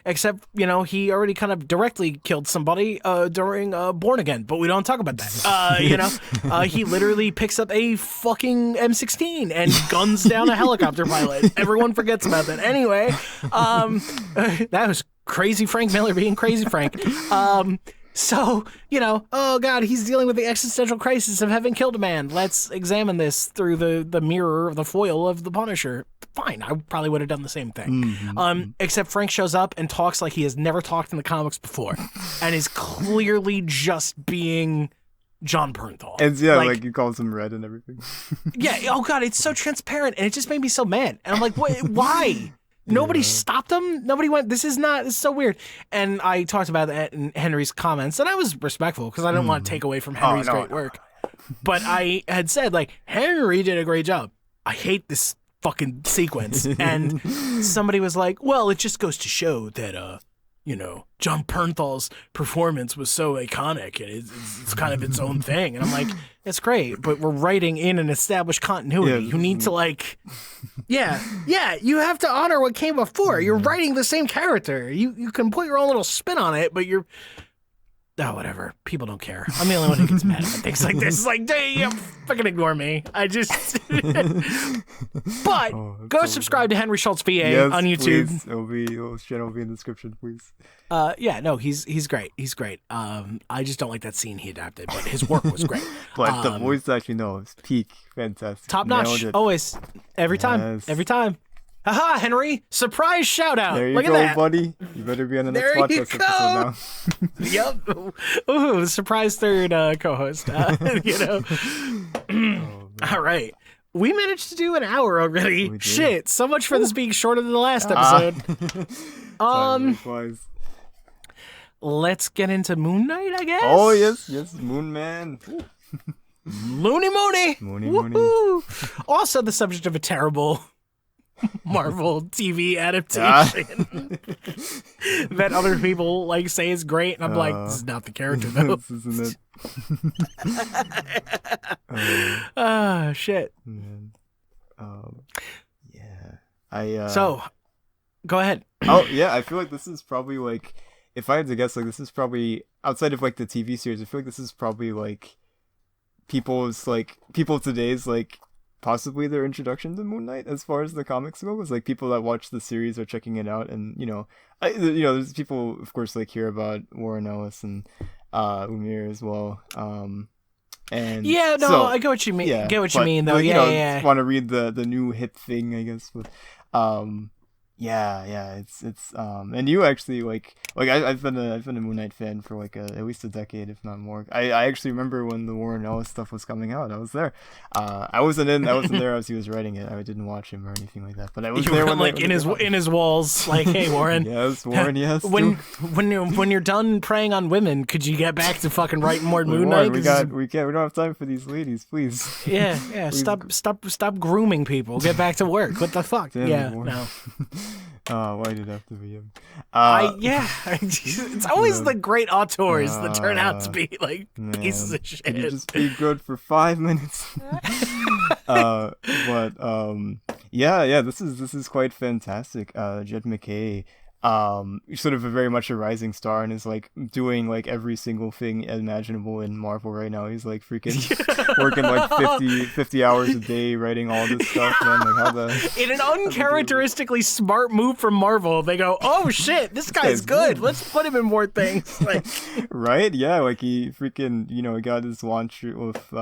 except he already kind of directly killed somebody during Born Again, but we don't talk about that. He literally picks up a fucking M16 and guns down a helicopter pilot. Everyone forgets about that. Anyway, that was crazy Frank Miller being crazy Frank. So, oh God, he's dealing with the existential crisis of having killed a man. Let's examine this through the mirror of the foil of the Punisher. Fine, I probably would have done the same thing. Mm-hmm. Except Frank shows up and talks like he has never talked in the comics before and is clearly just being John Bernthal. And like he calls him red and everything. Yeah, oh God, it's so transparent and it just made me so mad. And I'm like, why? Nobody stopped him. Nobody went, this is so weird. And I talked about that in Henry's comments, and I was respectful because I didn't want to take away from Henry's great work. But I had said, like, Henry did a great job. I hate this fucking sequence. And somebody was like, well, it just goes to show that, John Bernthal's performance was so iconic and it's kind of its own thing. And I'm like, it's great, but we're writing in an established continuity. You need to you have to honor what came before. You're writing the same character. You can put your own little spin on it, but whatever. People don't care. I'm the only one who gets mad at things like this. It's like, fucking ignore me. I just. But go subscribe to Henry Schultz VA on YouTube. Please. Channel will be in the description, please. He's great. He's great. I just don't like that scene he adapted, but his work was great. But the voice acting, is peak, fantastic, top notch, always, every time. Haha, Henry! Surprise shout out! There you Look go, at that. Buddy. You better be on the next podcast episode now. Yep. Ooh, surprise third co-host. All right. We managed to do an hour already. Shit. So much for this being shorter than the last episode. Let's get into Moon Knight, I guess. Oh, yes. Moon Man. Loony Moony. Also the subject of a terrible Marvel TV adaptation that other people say is great, and I'm like, this is not the character though. This isn't it. Shit. Man. So, go ahead. I feel like this is probably if I had to guess, this is probably outside of the TV series. I feel like this is probably people today's possibly their introduction to Moon Knight as far as the comics go. Was people that watch the series are checking it out, and there's people of course hear about Warren Ellis and Umir as well. And I get what you mean. You mean though. Want to read the new hip thing, I guess. But it's and you actually I've been a Moon Knight fan for at least a decade, if not more. I actually remember when the Warren Ellis stuff was coming out. I was there. I wasn't there as he was writing it. I didn't watch him or anything like that. But I was there when in his walls, hey Warren. Yes, Warren. Yes. when you're done preying on women, could you get back to fucking writing more Moon Knight? We don't have time for these ladies, please. Yeah. Stop grooming people. Get back to work. What the fuck? Damn, no. Why did it have to be him? It's always the great auteurs that turn out to be pieces of shit. Can you just be good for 5 minutes? This is quite fantastic. Jed MacKay, sort of very much a rising star, and is doing every single thing imaginable in Marvel right now. He's freaking working 50 hours a day writing all this stuff, man. In an uncharacteristically smart move from Marvel, they go, oh shit, this guy's good. Let's put him in more things. Right? Yeah, he freaking he got his launch with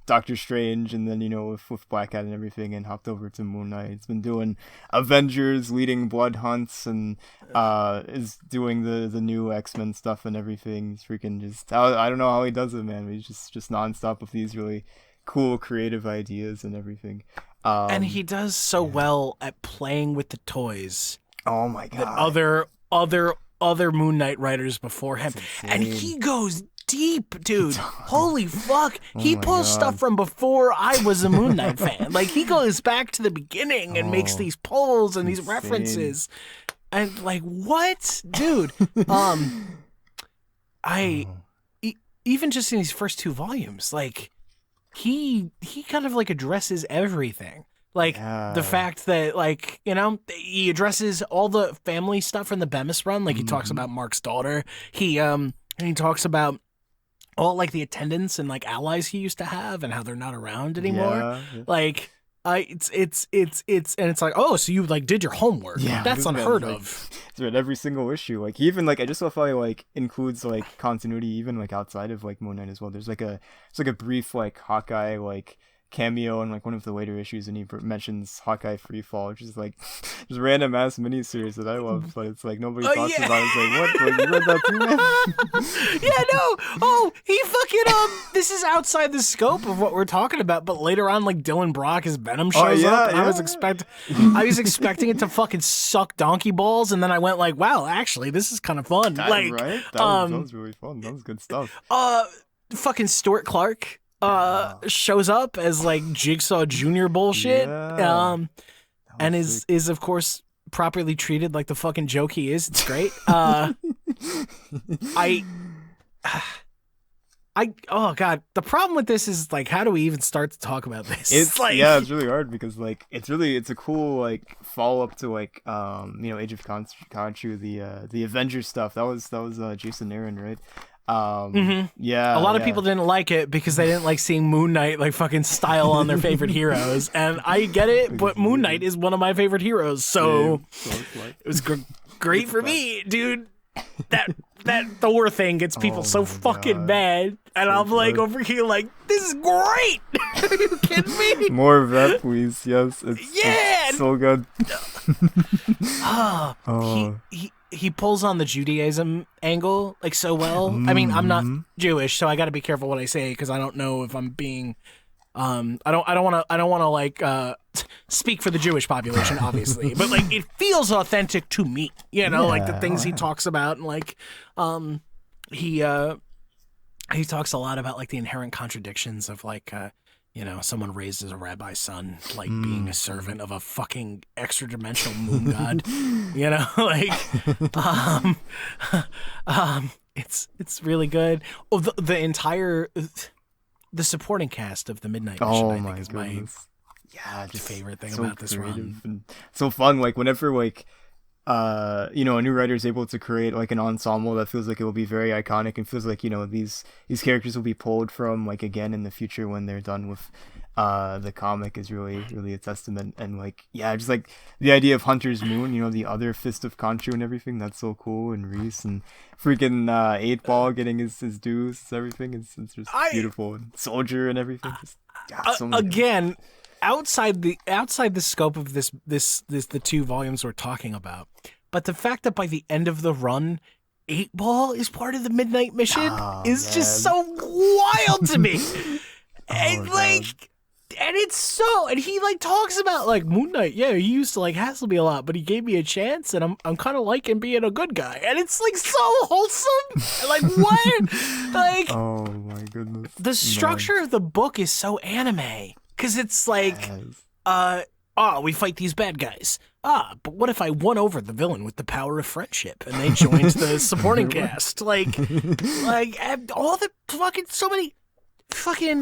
Doctor Strange, and then with Black Cat and everything, and hopped over to Moon Knight. He's been doing Avengers, leading Blood Hunts, and is doing the new X-Men stuff and everything. He's freaking just I don't know how he does it, man. He's just nonstop with these really cool creative ideas and everything. And he does so well at playing with the toys. Oh my god! That other Moon Knight writers before him, and he goes deep, dude. Holy fuck. He pulls stuff from before I was a Moon Knight fan. He goes back to the beginning and makes these pulls and these references. And what? Dude. even just in these first 2 volumes, like he kind of like addresses everything. Like the fact that, like, you know, he addresses all the family stuff from the Bemis run. Like he talks about Mark's daughter. He talks about all like the attendants and like allies he used to have and how they're not around anymore. Yeah. Like it's like, oh, so you like did your homework. Yeah, that's unheard of. It's read every single issue. Like he even like, I just love how he like includes like continuity even like outside of like Moon Knight as well. There's like it's like a brief like Hawkeye like cameo in like one of the later issues, and he mentions Hawkeye Freefall, which is like just random ass miniseries that I love, but it's like nobody talks about it. It's like, what? Like, you read that too, man? Yeah, no. Oh, he fucking this is outside the scope of what we're talking about, but later on, like Dylan Brock as Venom shows up, and I was expecting it to fucking suck donkey balls, and then I went like, wow, actually, this is kind of fun. Like, right? That was really fun. That was good stuff. Fucking Stuart Clark shows up as like Jigsaw Jr. bullshit, and is of course properly treated like the fucking joke he is. It's great. Oh god, the problem with this is like, how do we even start to talk about this? It's like, yeah, it's really hard because like it's a cool like follow up to like you know, Age of Khonshu, the Avengers stuff. That was Jason Aaron, right? Yeah, a lot of people didn't like it because they didn't like seeing Moon Knight like fucking style on their favorite heroes, and I get it, but Moon Knight is one of my favorite heroes, so it was great for me, dude. That Thor thing gets people so fucking mad, and I'm like over here like, this is great. Are you kidding me? More of that, please. Yes, it's so good. He pulls on the Judaism angle like so well. I mean, I'm not Jewish, so I got to be careful what I say because I don't know if I'm being I don't want to like speak for the Jewish population, obviously, but like it feels authentic to me, you know, like the things he talks about, and like he talks a lot about like the inherent contradictions of like you know, someone raised as a rabbi's son, like being a servant of a fucking extra-dimensional moon god, you know, like, it's really good. Oh, the entire, the supporting cast of the Midnight Mission, I think, is my favorite thing about this run. And so fun, like whenever like, you know, a new writer is able to create like an ensemble that feels like it will be very iconic and feels like, you know, these characters will be pulled from like again in the future when they're done with the comic is really a testament. And like, yeah, just like the idea of Hunter's Moon, you know, the other Fist of Khonshu and everything, that's so cool. And Reese and freaking 8-Ball getting his dues, everything, it's just beautiful. And Soldier and everything, just so many again things. Outside the scope of this the 2 volumes we're talking about, but the fact that by the end of the run, 8-Ball is part of the Midnight Mission is just so wild to me. And like, and it's so, and he like talks about like Moon Knight. Yeah, he used to like hassle me a lot, but he gave me a chance, and I'm kind of liking being a good guy. And it's like so wholesome. Like what? Like, oh my goodness. The structure of the book is so anime. Because it's like, we fight these bad guys. But what if I won over the villain with the power of friendship and they joined the supporting cast? Like all the fucking, so many fucking,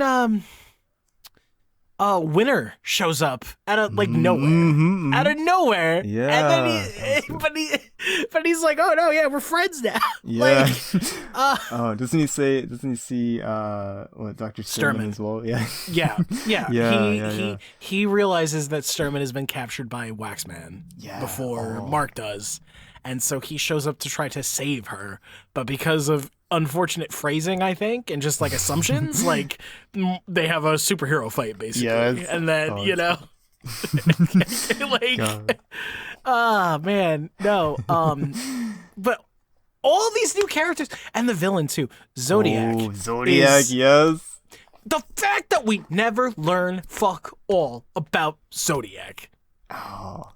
Winter shows up out of like nowhere, out of nowhere. Yeah. And then but he's like, oh no, yeah, we're friends now. Yeah. Like, doesn't he see what, Dr. Sturman as well? Yeah. He realizes that Sturman has been captured by Waxman before Mark does. And so he shows up to try to save her, but because of unfortunate phrasing, I think, and just like assumptions, like they have a superhero fight basically, and then you know, like, man, no, but all these new characters and the villain too, Zodiac. Oh, Zodiac, yes. The fact that we never learn fuck all about Zodiac. Oh,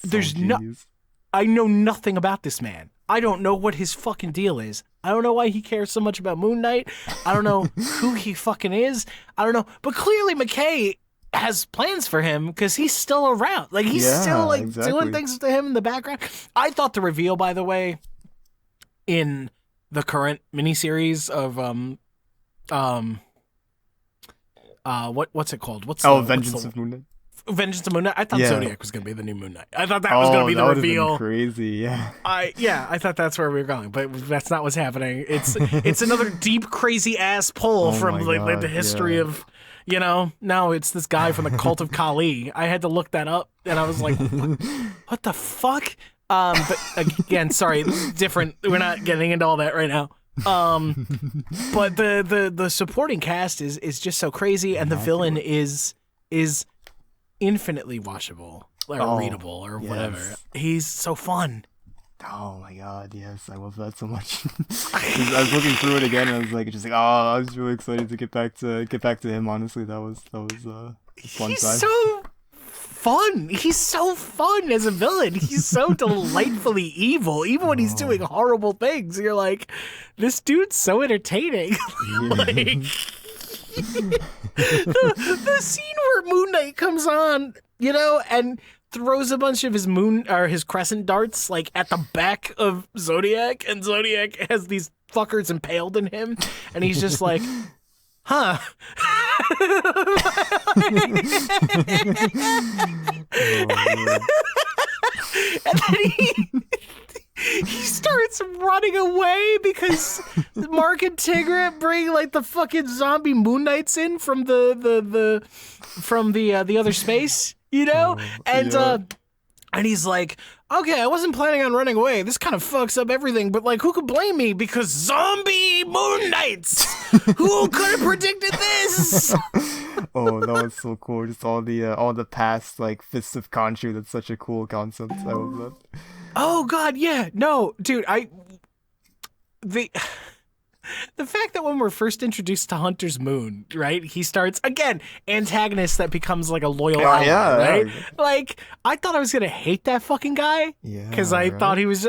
there's genius. I know nothing about this man. I don't know what his fucking deal is. I don't know why he cares so much about Moon Knight. I don't know who he fucking is. I don't know. But clearly MacKay has plans for him because he's still around. Like, he's still like doing things to him in the background. I thought the reveal, by the way, in the current miniseries of what's it called? Vengeance of Moon Knight. Vengeance of Moon Knight. I thought Zodiac was gonna be the new Moon Knight. I thought that was gonna be the reveal. Been crazy, yeah. I thought that's where we were going, but that's not what's happening. It's another deep, crazy ass pull from like the history of, no, it's this guy from the Cult of Kali. I had to look that up, and I was like, what the fuck? But again, sorry, different. We're not getting into all that right now. But the supporting cast is just so crazy, and the villain is infinitely watchable or readable or whatever. He's so fun. Oh my god, yes, I love that so much. I was looking through it again, and I was like, I was really excited to get back to him. Honestly, that was fun time. He's so fun. He's so fun as a villain. He's so delightfully evil, even when he's doing horrible things. You're like, this dude's so entertaining. Like, the scene where Moon Knight comes on, and throws a bunch of his crescent darts like at the back of Zodiac, and Zodiac has these fuckers impaled in him, and he's just like, huh. And then he starts running away because Mark and Tigret bring like the fucking zombie Moon Knights in from the other space, and he's like, okay, I wasn't planning on running away. This kind of fucks up everything, but like, who could blame me? Because zombie Moon Knights. Who could have predicted this? Oh, that was so cool. Just all the past like Fists of Khonshu. That's such a cool concept. I love that. Oh god, yeah. No, dude, the fact that when we're first introduced to Hunter's Moon, right, he starts, again, antagonist that becomes like a loyal ally, right? Yeah. Like, I thought I was going to hate that fucking guy. Yeah. Because I thought he was...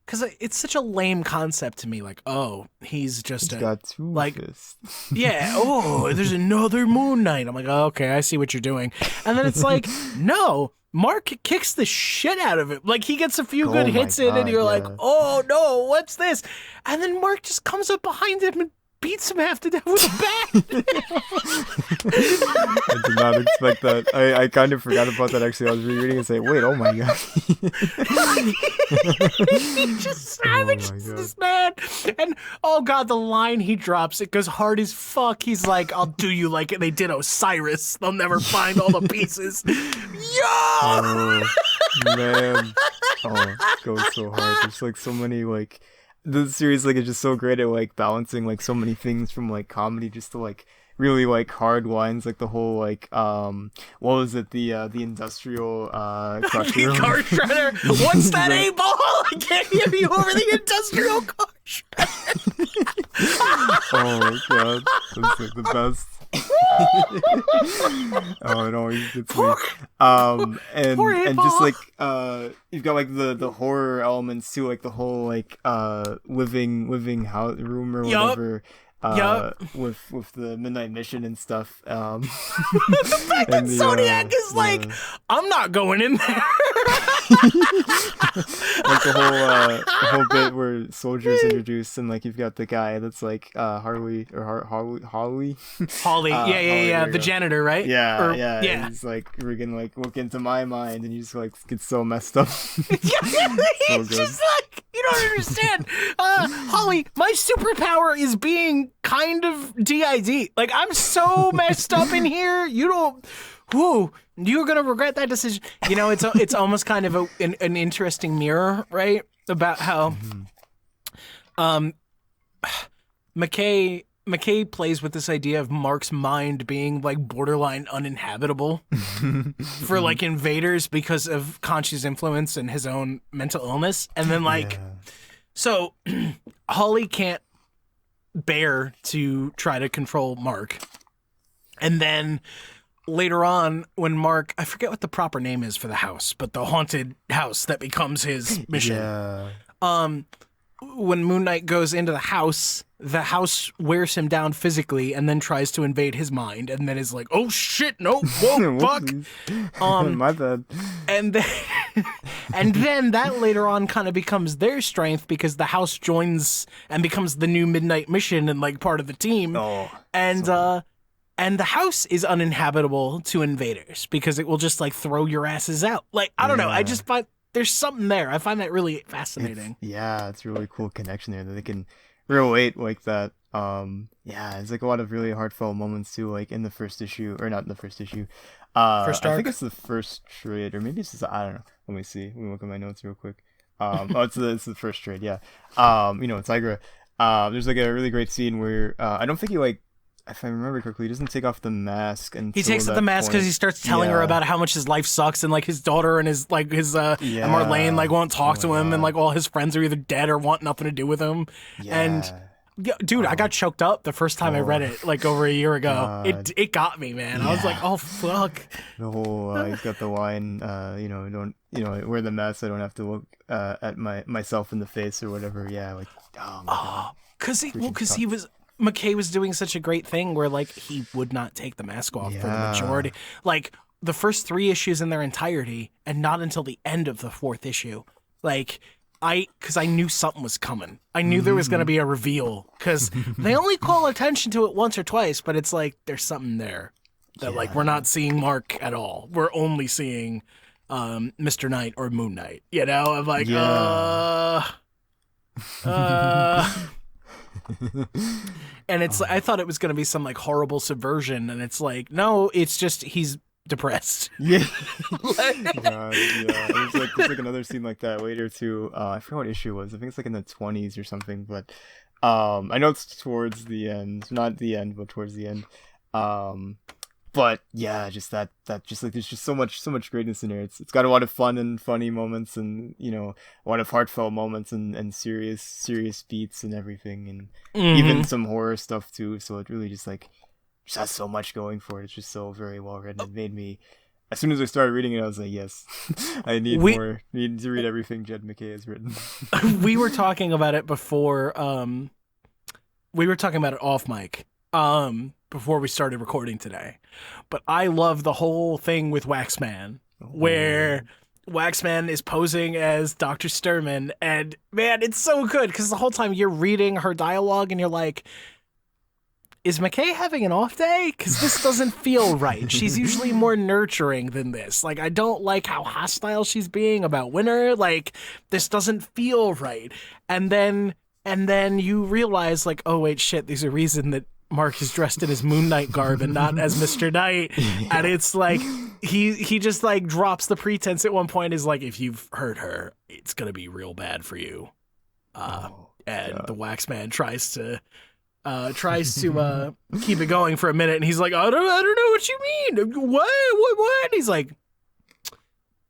Because it's such a lame concept to me. Like, oh, he's got two fists. Yeah, oh, there's another Moon Knight. I'm like, oh, okay, I see what you're doing. And then it's like, no, Mark kicks the shit out of it. Like, he gets a few good hits in, and you're like, oh, no, what's this? And then Mark just comes up behind him and beats him half to death with a bat. I did not expect that. I kind of forgot about that, actually. I was rereading and saying, wait, oh my god. He just savages this man. And, oh god, the line he drops, it goes hard as fuck. He's like, I'll do you like they did Osiris. They'll never find all the pieces. Yo! Oh, man. Oh, it goes so hard. There's like so many, like... The series like is just so great at like balancing like so many things from like comedy just to like really like hard lines, like the whole like what was it, the industrial car shredder. What's that 8-ball? I can't hear you over the industrial car shredder. Oh my god, that's like the best. Oh, it always gets me. And just like you've got like the horror elements too, like the whole like living house room or whatever. With the midnight mission and stuff. The fact that Zodiac is like, I'm not going in there. Like the whole bit where soldiers introduced, and like you've got the guy that's like Holly. Holly, yeah, the janitor, right? Yeah. He's like, we're gonna like look into my mind, and he just like gets so messed up. He's just like, you don't understand. Holly, my superpower is being kind of DID. Like, I'm so messed up in here. You don't. Whoa, you're gonna regret that decision. It's almost kind of an interesting mirror, right? About how MacKay plays with this idea of Mark's mind being like borderline uninhabitable for like invaders because of Khonshu's influence and his own mental illness. And then so Holly can't bear to try to control Mark. And then later on, when Mark, I forget what the proper name is for the house, but the haunted house that becomes his mission. Yeah. When Moon Knight goes into the house wears him down physically and then tries to invade his mind, and then is like, oh shit, no, whoa, fuck. My bad. And then And then that later on kind of becomes their strength because the house joins and becomes the new Midnight Mission and like part of the team. And the house is uninhabitable to invaders because it will just like throw your asses out. Like, I don't know. I just find there's something there. I find that really fascinating. It's a really cool connection there that they can relate like that. It's like a lot of really heartfelt moments too, like in the first issue, or not in the first issue. First arc? I think it's the first trade, or maybe it's just, I don't know. Let me see. Let me look at my notes real quick. It's the first trade, yeah. Tigra. There's like a really great scene where I don't think he like, if I remember correctly, he doesn't take off the mask, and he takes off the mask because he starts telling her about how much his life sucks, and like his daughter and his and Marlene like won't talk to him, and like all his friends are either dead or want nothing to do with him. And dude, I got choked up the first time I read it like over a year ago. It got me, man. I was like, oh fuck. The whole he's got the line, don't wear the mask. I don't have to look at myself in the face or whatever. Yeah, like because MacKay was doing such a great thing where like he would not take the mask off for the majority, like the first 3 issues in their entirety, and not until the end of the 4th issue. Like because I knew something was coming. I knew there was going to be a reveal because they only call attention to it once or twice, but it's like there's something there that like we're not seeing Mark at all. We're only seeing Mr. Knight or Moon Knight. You know, I'm like, and it's I thought it was going to be some like horrible subversion, and it's like, no, it's just he's depressed. There's like another scene like that later too. I forget what issue it was. I think it's like in the 20s or something, but I know it's towards the end, not the end, but towards the end. But yeah, just that just like there's just so much greatness in there. It's got a lot of fun and funny moments, and a lot of heartfelt moments, and serious beats and everything, and even some horror stuff too. So it really just has so much going for it. It's just so very well written. It made me, as soon as I started reading it, I was like, yes, I need more. I need to read everything Jed MacKay has written. We were talking about it before. We were talking about it off mic. Before we started recording today, but I love the whole thing with Waxman, where Waxman is posing as Dr. Sturman, and man, it's so good because the whole time you're reading her dialogue and you're like, is MacKay having an off day? Because this doesn't feel right. She's usually more nurturing than this. Like, I don't like how hostile she's being about Winter. Like, this doesn't feel right. And then you realize, like, oh wait, shit, there's a reason that Mark is dressed in his Moon Knight garb and not as Mr. Knight. And it's like he just like drops the pretense at one point, is like, if you've hurt her, it's gonna be real bad for you. The Waxman tries to keep it going for a minute, and he's like, I don't know what you mean. What? And he's like,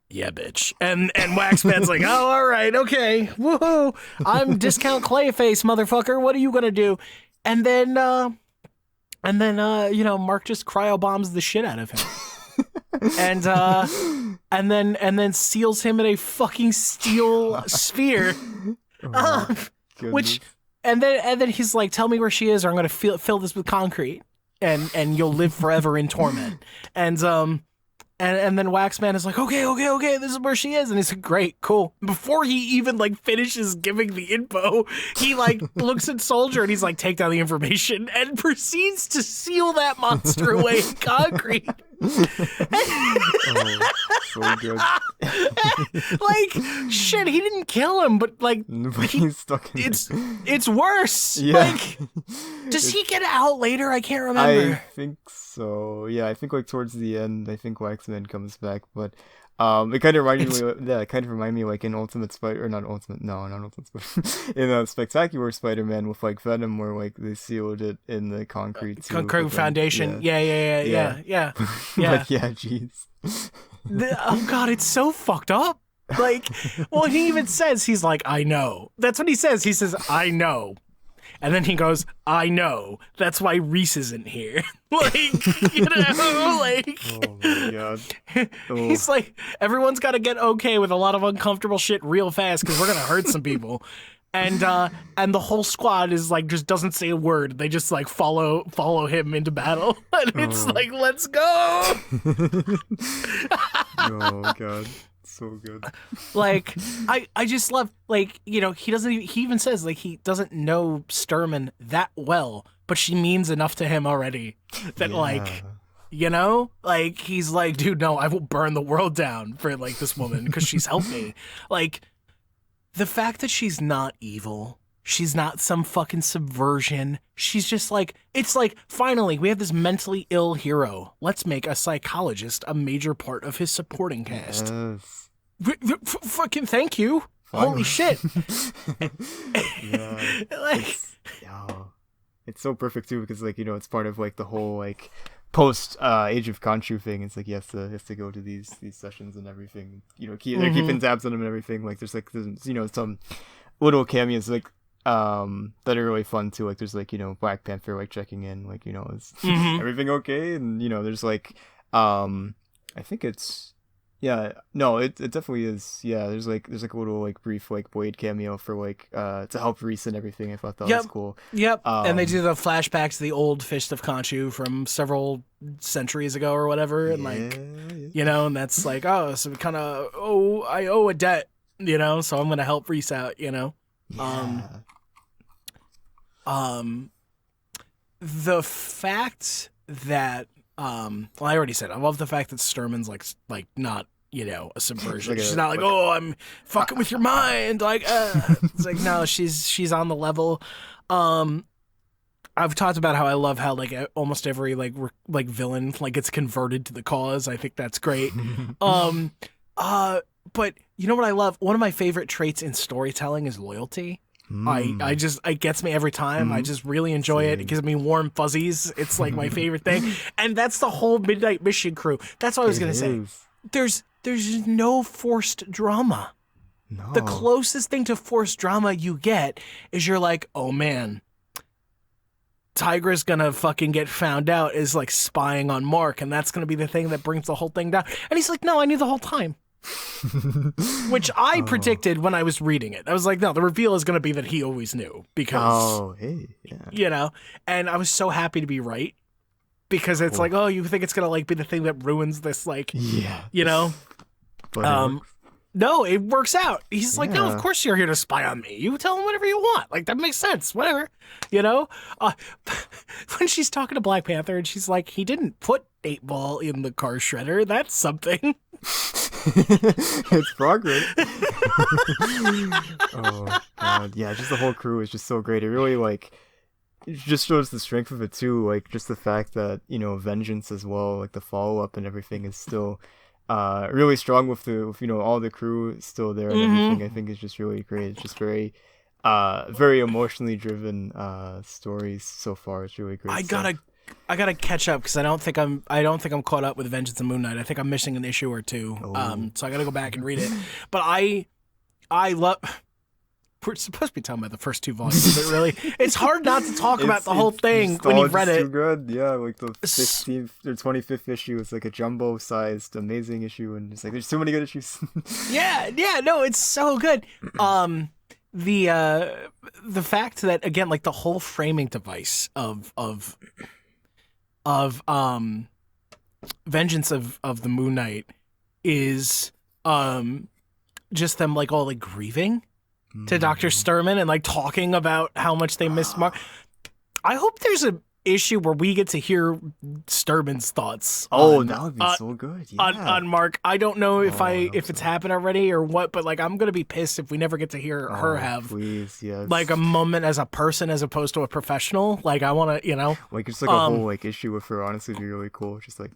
yeah, bitch. And Waxman's like, oh, all right, okay, woohoo, I'm discount Clayface, motherfucker. What are you gonna do? And then Mark just cryobombs the shit out of him, and then seals him in a fucking steel sphere, which, and then he's like, tell me where she is, or I'm gonna fill this with concrete, and you'll live forever in torment. And then Waxman is like, okay, this is where she is. And he's like, great, cool. Before he even like finishes giving the info, he like looks at Soldier and he's like, take down the information, and proceeds to seal that monster away in concrete. So good. Like, shit, he didn't kill him, but like, he's stuck in it's worse. Yeah. Like, does he get out later? I can't remember. I think so. Yeah, I think like towards the end, I think Waxman comes back, but it kind of reminded me like in Ultimate Spider, or not Ultimate Spider, in Spectacular Spider-Man with like Venom, where like they sealed it in the concrete. Concrete foundation. Yeah. Like, yeah, jeez. Oh god, it's so fucked up. Like, well, he even says, he's like, I know. That's what he says. He says, I know. And then he goes, I know. That's why Reese isn't here. Like, like. Oh my god. He's like, everyone's got to get okay with a lot of uncomfortable shit real fast because we're gonna hurt some people. And the whole squad is like, just doesn't say a word. They just like follow him into battle, and it's like, let's go. Oh god, so good. Like, I just love, like, you know, he even says, like, he doesn't know Sturman that well, but she means enough to him already that, like, you know, like, he's like, dude, no, I will burn the world down for, like, this woman because she's helped me. Like, the fact that she's not evil, she's not some fucking subversion. She's just like, it's like, finally, we have this mentally ill hero. Let's make a psychologist a major part of his supporting cast. Yes. Fucking thank you. Finally. Holy shit. Yeah. Like, it's so perfect too, because, like, you know, it's part of, like, the whole, like, post Age of Khonshu thing. It's like he has to go to these sessions and everything. You know, they're keeping tabs on him and everything. Like, there's you know, some little cameos, like, that are really fun too. Like, there's, like, you know, Black Panther, like, checking in, like, you know, is everything okay? And, you know, there's, like, I think it's, yeah, no, it definitely is. Yeah, there's like a little, like, brief, like, Blade cameo for, like, to help Reese and everything. I thought that was cool. Yep. And they do the flashbacks to the old Fist of Khonshu from several centuries ago or whatever, and like, you know, and that's like, oh, so kind of, I owe a debt, you know, so I'm gonna help Reese out, you know. Yeah. The fact that well, I already said, I love the fact that Sturman's like not, you know, a subversion. She's not like, oh, I'm fucking with your mind. Like, it's like, no, she's on the level. I've talked about how I love how, like, almost every like villain, like, gets converted to the cause. I think that's great. But you know what I love? One of my favorite traits in storytelling is loyalty. It gets me every time. I just really enjoy it. It gives me warm fuzzies. It's like my favorite thing. And that's the whole Midnight Mission crew. That's what I was going to say. There's no forced drama. No. The closest thing to forced drama you get is you're like, oh man, Tigra's going to fucking get found out is, like, spying on Mark, and that's going to be the thing that brings the whole thing down. And he's like, no, I knew the whole time. Which I predicted when I was reading it. I was like, no, the reveal is going to be that he always knew because, you know, and I was so happy to be right because it's like, oh, you think it's going to, like, be the thing that ruins this, like, you know, no, it works out. He's like, no, of course you're here to spy on me. You tell him whatever you want. Like, that makes sense. Whatever, you know? When she's talking to Black Panther and she's like, he didn't put 8-Ball in the car shredder. That's something. It's progress. Oh, God. Yeah, just the whole crew is just so great. It really, like, it just shows the strength of it, too. Like, just the fact that, you know, Vengeance as well, like, the follow-up and everything is still... really strong with you know, all the crew still there and everything. I think is just really great. It's just very emotionally driven stories so far. It's really great. I gotta catch up because I don't think I'm caught up with Vengeance and Moon Knight. I think I'm missing an issue or two. So I gotta go back and read it. But I love. We're supposed to be talking about the first 2 volumes, but really, it's hard not to talk about the whole thing when you've read it. Too good, yeah. Like the 15th or 25th issue, it's like a jumbo-sized, amazing issue, and it's like there's too many good issues. yeah, no, it's so good. The fact that, again, like, the whole framing device of Vengeance of the Moon Knight is just them, like, all, like, grieving to Dr. Sturman and, like, talking about how much they miss Mark. I hope there's a issue where we get to hear Sturman's thoughts. That would be so good. Yeah. On Mark. I don't know if it's happened already or what, but, like, I'm gonna be pissed if we never get to hear her have like a moment as a person as opposed to a professional. Like, I want to, you know, like, it's like a whole, like, issue with her. Honestly, would be really cool. Just like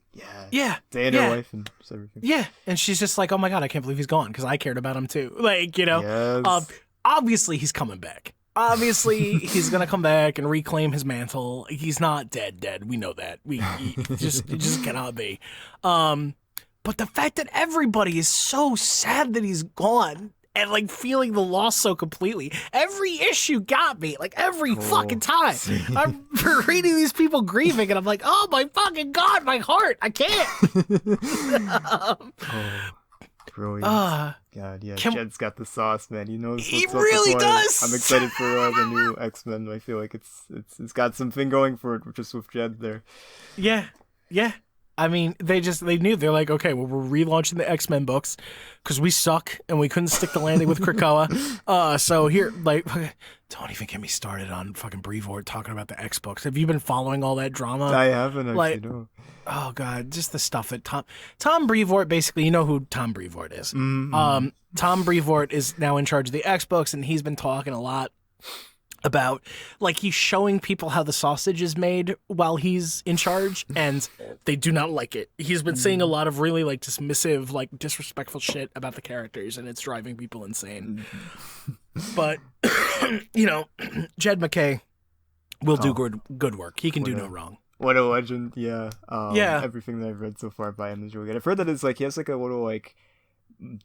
day in her life and just everything. Yeah, and she's just like, oh my god, I can't believe he's gone because I cared about him too. Like, you know, yes. Obviously he's coming back. Obviously, he's gonna come back and reclaim his mantle. He's not dead. We know that. It just cannot be. But the fact that everybody is so sad that he's gone and, like, feeling the loss so completely. Every issue got me. Like, every fucking time. I'm reading these people grieving, and I'm like, oh my fucking god, my heart. I can't. Brilliant. God, yeah. Jed's got the sauce, man. He knows what's he up. really does. I'm excited for the new X-Men. I feel like it's got something going for it just with Jed there. Yeah. I mean, they knew. They're like, okay, well, we're relaunching the X-Men books because we suck and we couldn't stick the landing with Krakoa. So here, like, don't even get me started on fucking Brevoort talking about the X books. Have you been following all that drama? I haven't actually, no. Oh God, just the stuff that Tom Brevoort, basically, you know who Tom Brevoort is. Mm-hmm. Tom Brevoort is now in charge of the X books, and he's been talking a lot about, like, he's showing people how the sausage is made while he's in charge, and they do not like it. He's been saying a lot of really, like, dismissive, like, disrespectful shit about the characters, and it's driving people insane. But, you know, Jed MacKay will do good work. He can do no wrwrong. What a legend, yeah. Everything that I've read so far by him is really good. I've heard that it's like, he has like a little, like,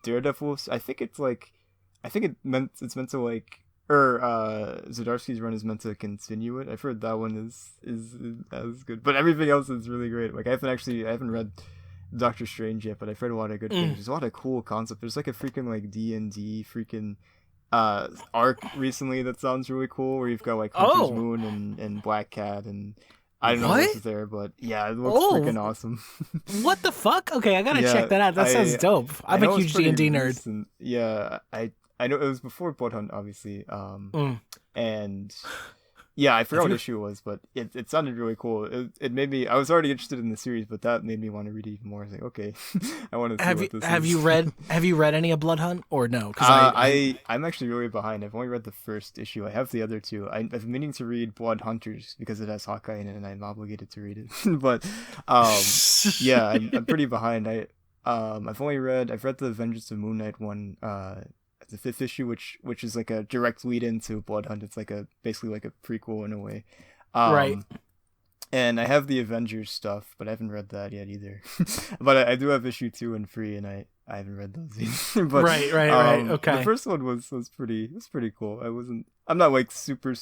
Daredevil, I think it's meant to, like, Zdarsky's run is meant to continue it. I've heard that one is good, but everything else is really great. Like, I haven't read Doctor Strange yet, but I've heard a lot of good things. There's a lot of cool concepts. There's like a freaking like D&D freaking arc recently that sounds really cool, where you've got like Hunter's Moon and Black Cat, and I don't know what is there, but yeah, it looks freaking awesome. What the fuck? Okay, I gotta check that out. That sounds dope. I'm a huge D&D nerd. Recent. Yeah, I know it was before Bloodhunt, obviously. And yeah, I forgot what issue it was, but it sounded really cool. It made me. I was already interested in the series, but that made me want to read it even more. I was like, okay, I want to see what this is. Have you read any of Bloodhunt or no? I'm actually really behind. I've only read the first issue. I have the other two. I've been meaning to read Bloodhunters because it has Hawkeye in it, and I'm obligated to read it. But yeah, I'm pretty behind. I've read the Vengeance of Moon Knight one. The 5th issue, which is like a direct lead into Bloodhunt. It's like basically like a prequel in a way. Right. And I have the Avengers stuff, but I haven't read that yet either. But I do have issue 2 and 3, and I haven't read those either. But, right. Okay. The first one was pretty cool. I'm not like super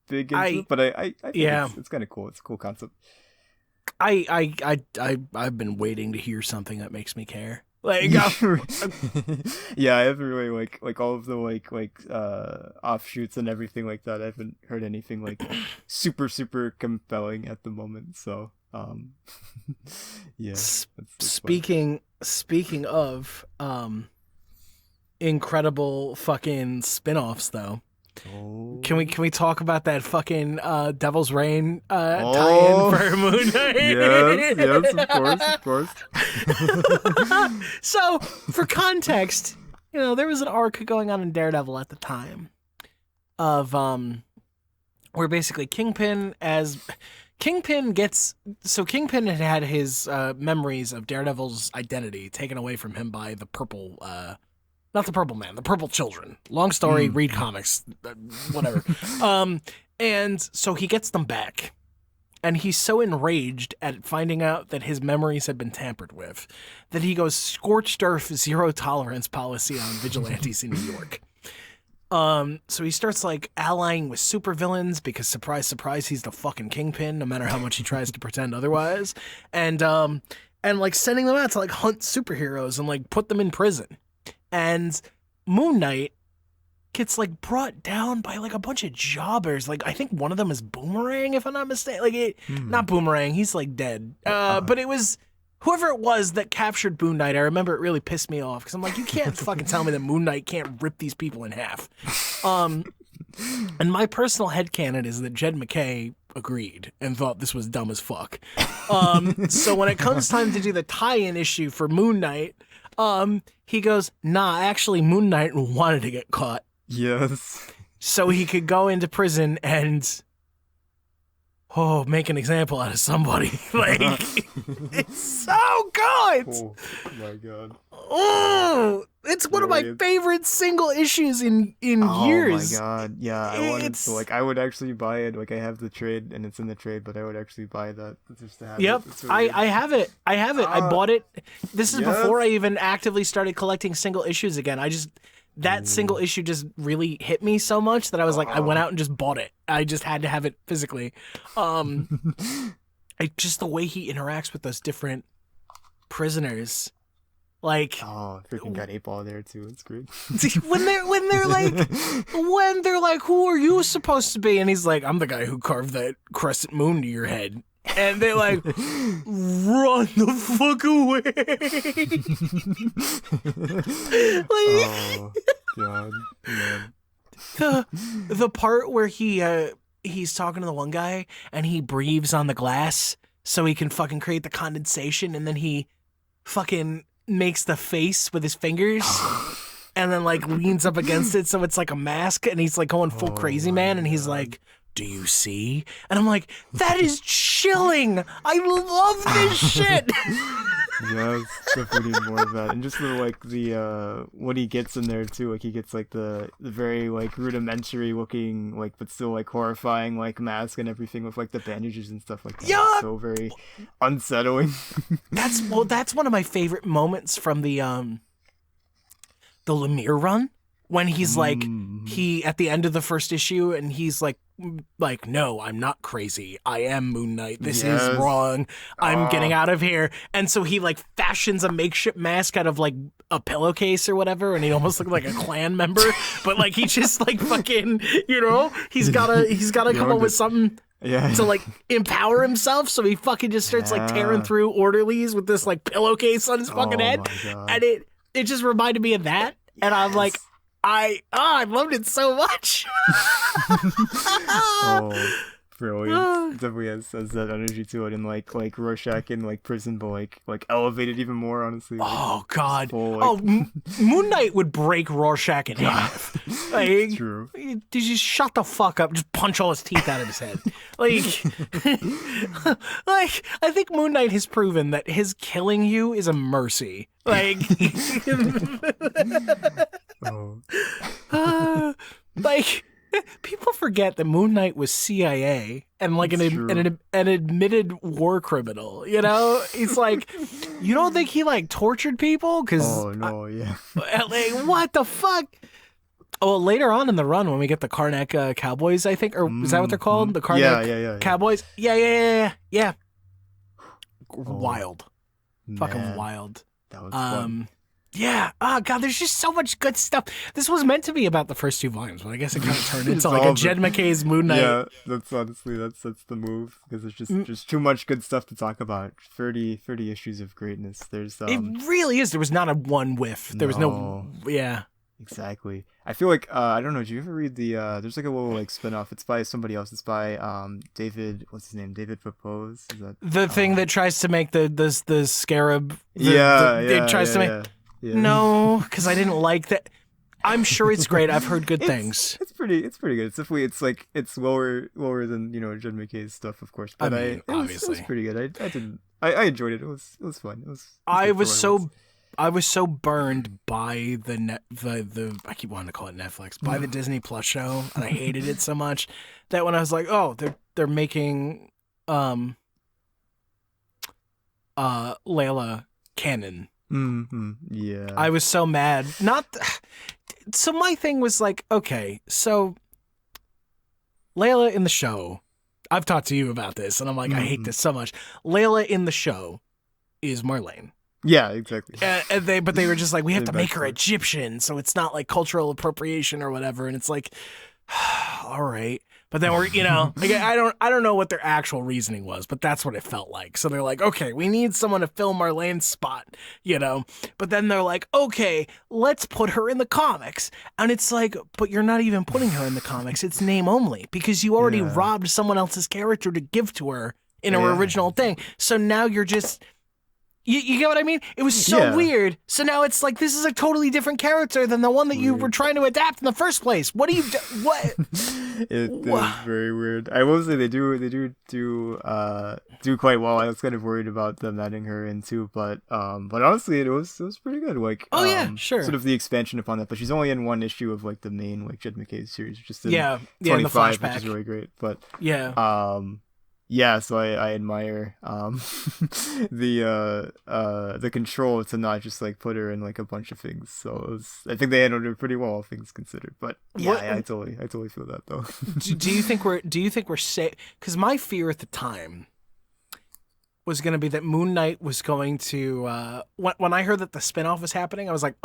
big into it, but I think it's kind of cool. It's a cool concept. I've been waiting to hear something that makes me care. Like, yeah, I haven't really like all of the like offshoots and everything like that. I haven't heard anything like super compelling at the moment. So yeah. That's speaking of incredible fucking spin-offs though. Can we talk about that fucking Devil's Reign tie-in for Moon Knight? Yes, of course. So, for context, you know, there was an arc going on in Daredevil at the time of where basically Kingpin had his memories of Daredevil's identity taken away from him by the purple not the Purple Man, the Purple Children. Long story, read comics, whatever. And so he gets them back. And he's so enraged at finding out that his memories had been tampered with that he goes scorched earth, zero tolerance policy on vigilantes in New York. So he starts like allying with supervillains because surprise, surprise, he's the fucking Kingpin, no matter how much he tries to pretend otherwise. And like sending them out to like hunt superheroes and like put them in prison. And Moon Knight gets like brought down by like a bunch of jobbers. Like I think one of them is Boomerang, if I'm not mistaken. Like not Boomerang, he's like dead. But it was whoever it was that captured Moon Knight. I remember it really pissed me off because I'm like, you can't fucking tell me that Moon Knight can't rip these people in half. And my personal headcanon is that Jed MacKay agreed and thought this was dumb as fuck. So when it comes time to do the tie-in issue for Moon Knight, he goes, nah, actually Moon Knight wanted to get caught. Yes. So he could go into prison and make an example out of somebody. Like, it's so good. Oh my god. Oh, it's one of my favorite single issues in years. Oh my god. Yeah, I wanted to, like, I would actually buy it. Like, I have the trade and it's in the trade, but I would actually buy that just to have it. Really I have it. I bought it. This is before I even actively started collecting single issues again. That single issue just really hit me so much that I was like, I went out and just bought it. I just had to have it physically. Just the way he interacts with those different prisoners, like freaking got 8-Ball there too. It's great. when they're like, who are you supposed to be? And he's like, I'm the guy who carved that crescent moon to your head. and they like run the fuck away. Oh God, man. The part where he's talking to the one guy and he breathes on the glass so he can fucking create the condensation, and then he fucking makes the face with his fingers and then like leans up against it so it's like a mask, and he's like going full crazy man, and he's like, do you see? And I'm like, that is chilling. I love this shit. Yes, definitely need more of that. And just the like the what he gets in there too, like he gets like the very like rudimentary looking like but still like horrifying like mask and everything with like the bandages and stuff like that. Yeah. It's so very unsettling. That's one of my favorite moments from the Lemire run, when he's like he at the end of the first issue and he's like, no, I'm not crazy. I am Moon Knight. This is wrong. I'm getting out of here. And so he like fashions a makeshift mask out of like a pillowcase or whatever, and he almost looked like a Klan member, but like he just like fucking, he's gotta come up with something to like empower himself. So he fucking just starts like tearing through orderlies with this like pillowcase on his fucking head. And it just reminded me of that. And I'm like, I loved it so much. Oh, brilliant. Definitely has that energy to it, and like Rorschach in like prison, but like elevated even more, honestly. Oh God. Full, like... Moon Knight would break Rorschach in half. Like, true. Did you just shut the fuck up? Just punch all his teeth out of his head. Like, I think Moon Knight has proven that his killing you is a mercy. Like, like people forget that Moon Knight was CIA and like an admitted war criminal. He's like, you don't think he like tortured people? Like, what the fuck? Oh, later on in the run when we get the Karnak Cowboys, I think, or is that what they're called? The Karnak Cowboys. Yeah. Wild, fucking wild. That was fun. Yeah. Oh God, there's just so much good stuff. This was meant to be about the first two volumes, but I guess it kind of turned into like a Jed MacKay's Moon Knight. Yeah, that's honestly that's the move, because there's just too much good stuff to talk about. 30 issues of greatness. There's it really is. There was not a one whiff. There was no. Yeah. Exactly. I feel like I don't know. Did you ever read the? There's like a little like spinoff. It's by somebody else. It's by David. What's his name? David Propose. Is that the thing that tries to make the scarab? It tries to make. Yeah. No, because I didn't like that. I'm sure it's great. I've heard good things. It's pretty good. It's definitely it's lower than Jed MacKay's stuff, of course. But obviously, it was pretty good. I enjoyed it. It was fun. I was so burned by the I keep wanting to call it Netflix, by the Disney Plus show, and I hated it so much that when I was like, oh, they're making Layla canon. Mm-hmm. Yeah. I was so mad. So my thing was like, okay, so Layla in the show, I've talked to you about this, and I'm like, I hate this so much. Layla in the show is Marlene. Yeah, exactly. But they were just like, we have to make her Egyptian, so it's not like cultural appropriation or whatever. And it's like, all right. But then we're, like, I don't know what their actual reasoning was, but that's what it felt like. So they're like, okay, we need someone to fill Marlene's spot, But then they're like, okay, let's put her in the comics. And it's like, but you're not even putting her in the comics. It's name only, because you already robbed someone else's character to give to her in her original thing. So now you're just... You get what I mean? It was so weird. So now it's like, this is a totally different character than the one that you were trying to adapt in the first place. What do you do? What? It is very weird. I will say they do quite well. I was kind of worried about them adding her in too, but honestly, it was pretty good. Like, sure. Sort of the expansion upon that, but she's only in one issue of like the main like Jed MacKay series, just in 25, in the flashback, which is really great. But so I admire the control to not just like put her in like a bunch of things. So I think they handled it pretty well, all things considered. But I totally feel that though. do you think we're safe? Because my fear at the time was going to be that Moon Knight was going to when I heard that the spinoff was happening, I was like,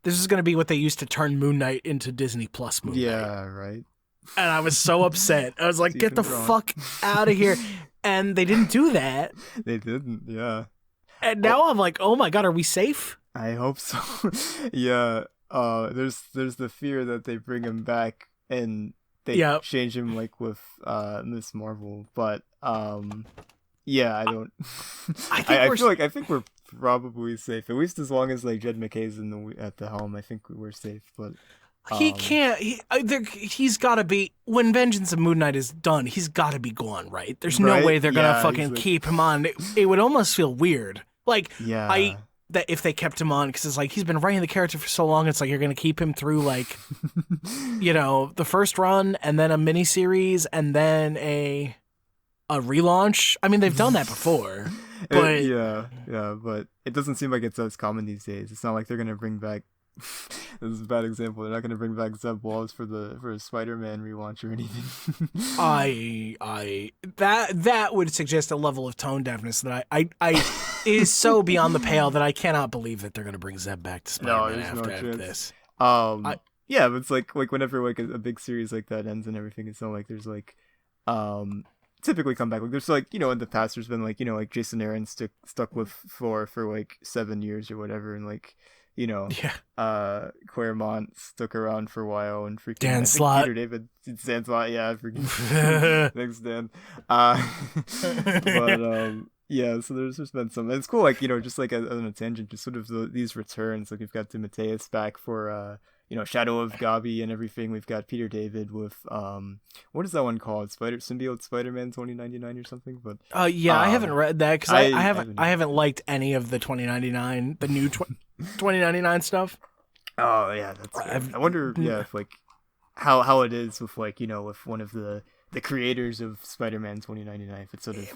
this is going to be what they used to turn Moon Knight into Disney Plus Moon Knight. Yeah, right. And I was so upset. I was like, get the fuck out of here. And they didn't do that. They didn't, yeah. And now I'm like, oh my God, are we safe? I hope so. Yeah. There's the fear that they bring him back and they change him like with Miss Marvel, but yeah, I don't. I think we're probably safe, at least as long as like Jed MacKay's at the helm. I think we're safe, but he can't. He's got to be, when Vengeance of Moon Knight is done. He's got to be gone, right? There's no way they're gonna fucking keep him on. It would almost feel weird, like that if they kept him on, because it's like he's been writing the character for so long. It's like you're gonna keep him through like, the first run and then a miniseries and then a relaunch. I mean, they've done that before, but but it doesn't seem like it's as common these days. It's not like they're gonna bring back. This is a bad example. They're not gonna bring back Zeb Walls for a Spider-Man relaunch or anything. That would suggest a level of tone deafness that I is so beyond the pale that I cannot believe that they're gonna bring Zeb back to Spider-Man after this. Yeah, but it's like whenever like a big series like that ends and everything, it's not like there's like typically come back. Like there's like, in the past there's been like, like Jason Aaron stuck with Thor for like 7 years or whatever, and like Claremont stuck around for a while, and freaking Dan Slott, Peter David, Dan Slott, freaking thanks Dan. But yeah, so there's just been some. It's cool, like just like on a tangent, just sort of these returns. Like we've got DeMatteis back for Shadow of Gabi and everything. We've got Peter David with what is that one called? Symbiote Spider-Man 2099 or something. But I haven't read that because I haven't liked any of the 2099, the new 2099 stuff. Oh yeah, that's. I wonder, if like how it is with like with one of the creators of Spider-Man 2099, if it sort of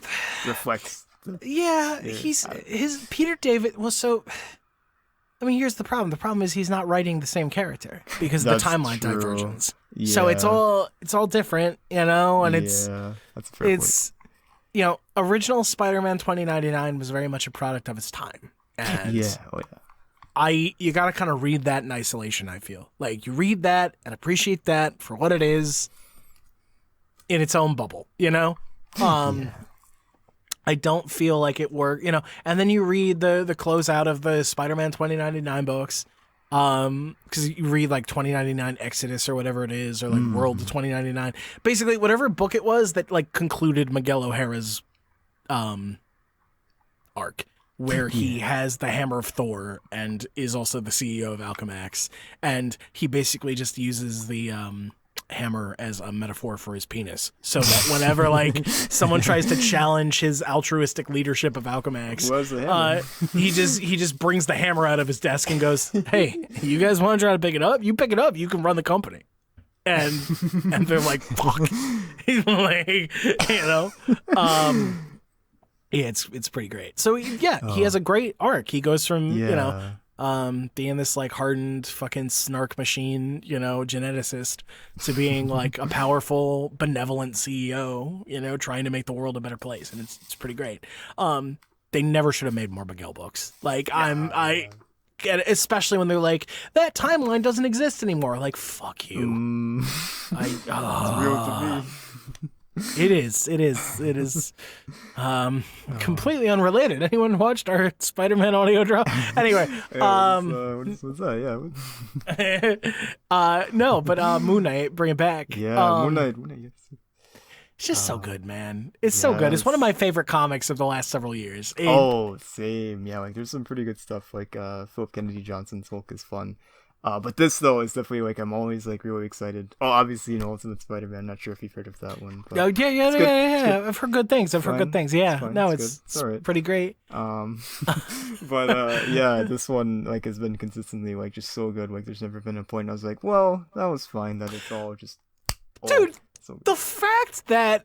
reflects. His Peter David was so. I mean, here's the problem. The problem is he's not writing the same character because of the timeline divergence. Yeah. So it's all different, and it's that's a fair point. Original Spider-Man 2099 was very much a product of its time. And you got to kind of read that in isolation, I feel. Like you read that and appreciate that for what it is in its own bubble, I don't feel like it worked, and then you read the closeout of the Spider-Man 2099 books, because you read like 2099 Exodus or whatever it is, or like World of 2099. Basically, whatever book it was that like concluded Miguel O'Hara's arc, where he has the Hammer of Thor and is also the CEO of Alchemax, and he basically just uses the hammer as a metaphor for his penis, so that whenever like someone tries to challenge his altruistic leadership of Alchemax, he just brings the hammer out of his desk and goes, "Hey, you guys want to try to pick it up? You pick it up, you can run the company." And they're like, "Fuck." He's like, it's pretty great. So he has a great arc. He goes from being this like hardened fucking snark machine, geneticist, to being like a powerful, benevolent CEO, trying to make the world a better place, and it's pretty great. They never should have made more Miguel books. Like I get it, especially when they're like, that timeline doesn't exist anymore. Like, fuck you. It's real to me. It is. Completely unrelated. Anyone watched our Spider-Man audio drop? Anyway, what's that? Yeah. No, but Moon Knight, bring it back. Yeah, Moon Knight. Yes. It's just so good, man. It's so good. It's one of my favorite comics of the last several years. Same. Yeah, like there's some pretty good stuff. Like Philip Kennedy Johnson's Hulk is fun. But this though is definitely like I'm always like really excited. Oh, obviously Ultimate Spider-Man. I'm not sure if you've heard of that one. But yeah. I've heard good things. Yeah, it's all right. Pretty great. But this one like has been consistently like just so good. Like there's never been a point I was like, well, that was fine. That it's all just dude. So the fact that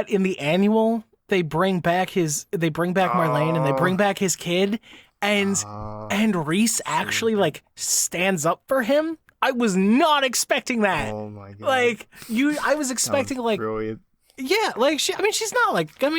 in the annual they bring back Marlene and they bring back his kid. And Reese actually like stands up for him. I was not expecting that. Oh my god! Like I was expecting like brilliant. Yeah, like she's not like a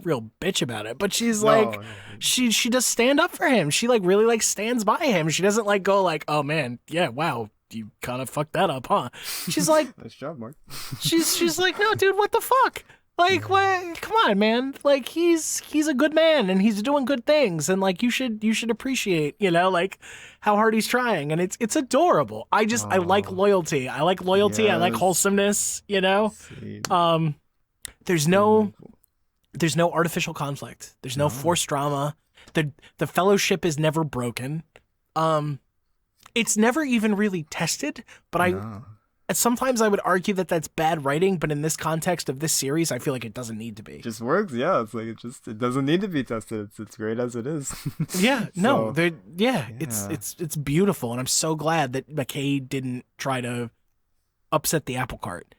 real bitch about it, but she's like she does stand up for him. She like really like stands by him. She doesn't like go like, oh man, yeah, wow, you kind of fucked that up, huh? She's like, Nice job, Mark. she's like, no, dude, what the fuck? Like, what? Come on, man. Like, he's a good man and he's doing good things, and like you should appreciate, like how hard he's trying, and it's adorable. I like loyalty. I like loyalty. I like Yes. wholesomeness. Same. There's no artificial conflict. There's no forced drama. The fellowship is never broken. It's never even really tested, but sometimes I would argue that that's bad writing, but in this context of this series, I feel like it doesn't need to be. It just works, yeah. It's like it doesn't need to be tested. It's great as it is. Yeah, no, So, it's beautiful, and I'm so glad that MacKay didn't try to upset the apple cart.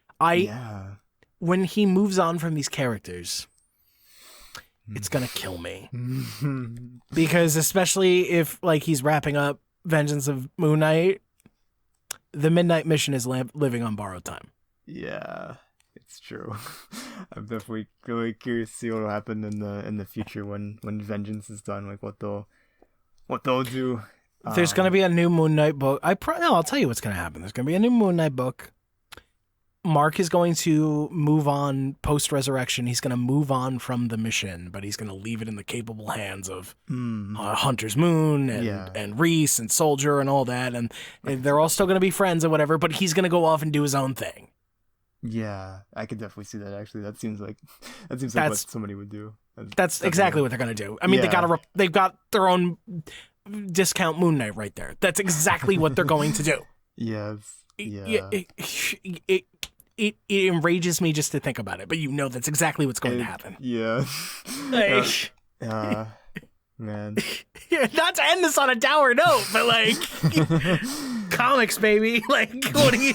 When he moves on from these characters, it's gonna kill me. Because especially if like he's wrapping up Vengeance of Moon Knight, the Midnight Mission is living on borrowed time. Yeah, it's true. I'm definitely really curious to see what will happen in the future when Vengeance is done. Like what they'll do. There's gonna be a new Moon Knight book. I'll tell you what's gonna happen. There's gonna be a new Moon Knight book. Mark is going to move on post-resurrection. He's going to move on from the mission, but he's going to leave it in the capable hands of Hunter's Moon and Reese and Soldier and all that. And they're all still going to be friends and whatever, but he's going to go off and do his own thing. Yeah, I could definitely see that. Actually, that seems like what somebody would do. That's exactly what they're going to do. I mean, they've got their own discount Moon Knight right there. That's exactly what they're going to do. Yes. Yeah. It enrages me just to think about it, but that's exactly what's going to happen. Yeah. Man. Not to end this on a dour note, but like comics, baby. Like, what are you?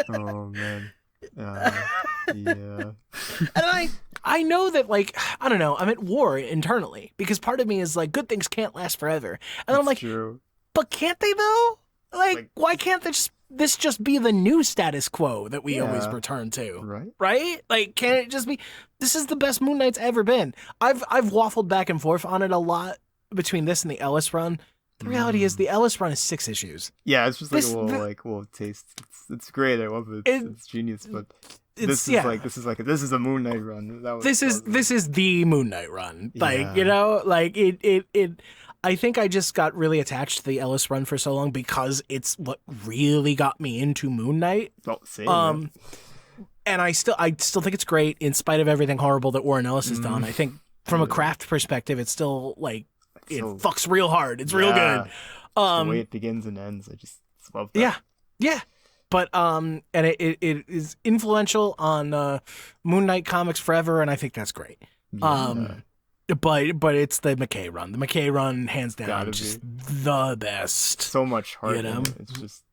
Oh man. Yeah. And I know that, like, I don't know, I'm at war internally because part of me is like, good things can't last forever, and I'm like, true. But can't they though? Like, why can't this just be the new status quo that we always return to? Right? Like, can it just be, this is the best Moon Knight's ever been. I've waffled back and forth on it a lot between this and the Ellis run. The reality is the Ellis run is 6 issues. Yeah, it's just like a little taste. It's great. I love it. It's genius, but this is a Moon Knight run. This is the Moon Knight run. Like, like it I think I just got really attached to the Ellis run for so long because it's what really got me into Moon Knight. Oh, same. And I still think it's great in spite of everything horrible that Warren Ellis has done. I think from a craft perspective, it's still like it fucks real hard. It's real good. The way it begins and ends, I just love that. Yeah. But and it is influential on Moon Knight comics forever, and I think that's great. Yeah. But it's the MacKay run. The MacKay run, hands down, just the best. So much heart. In it. It's just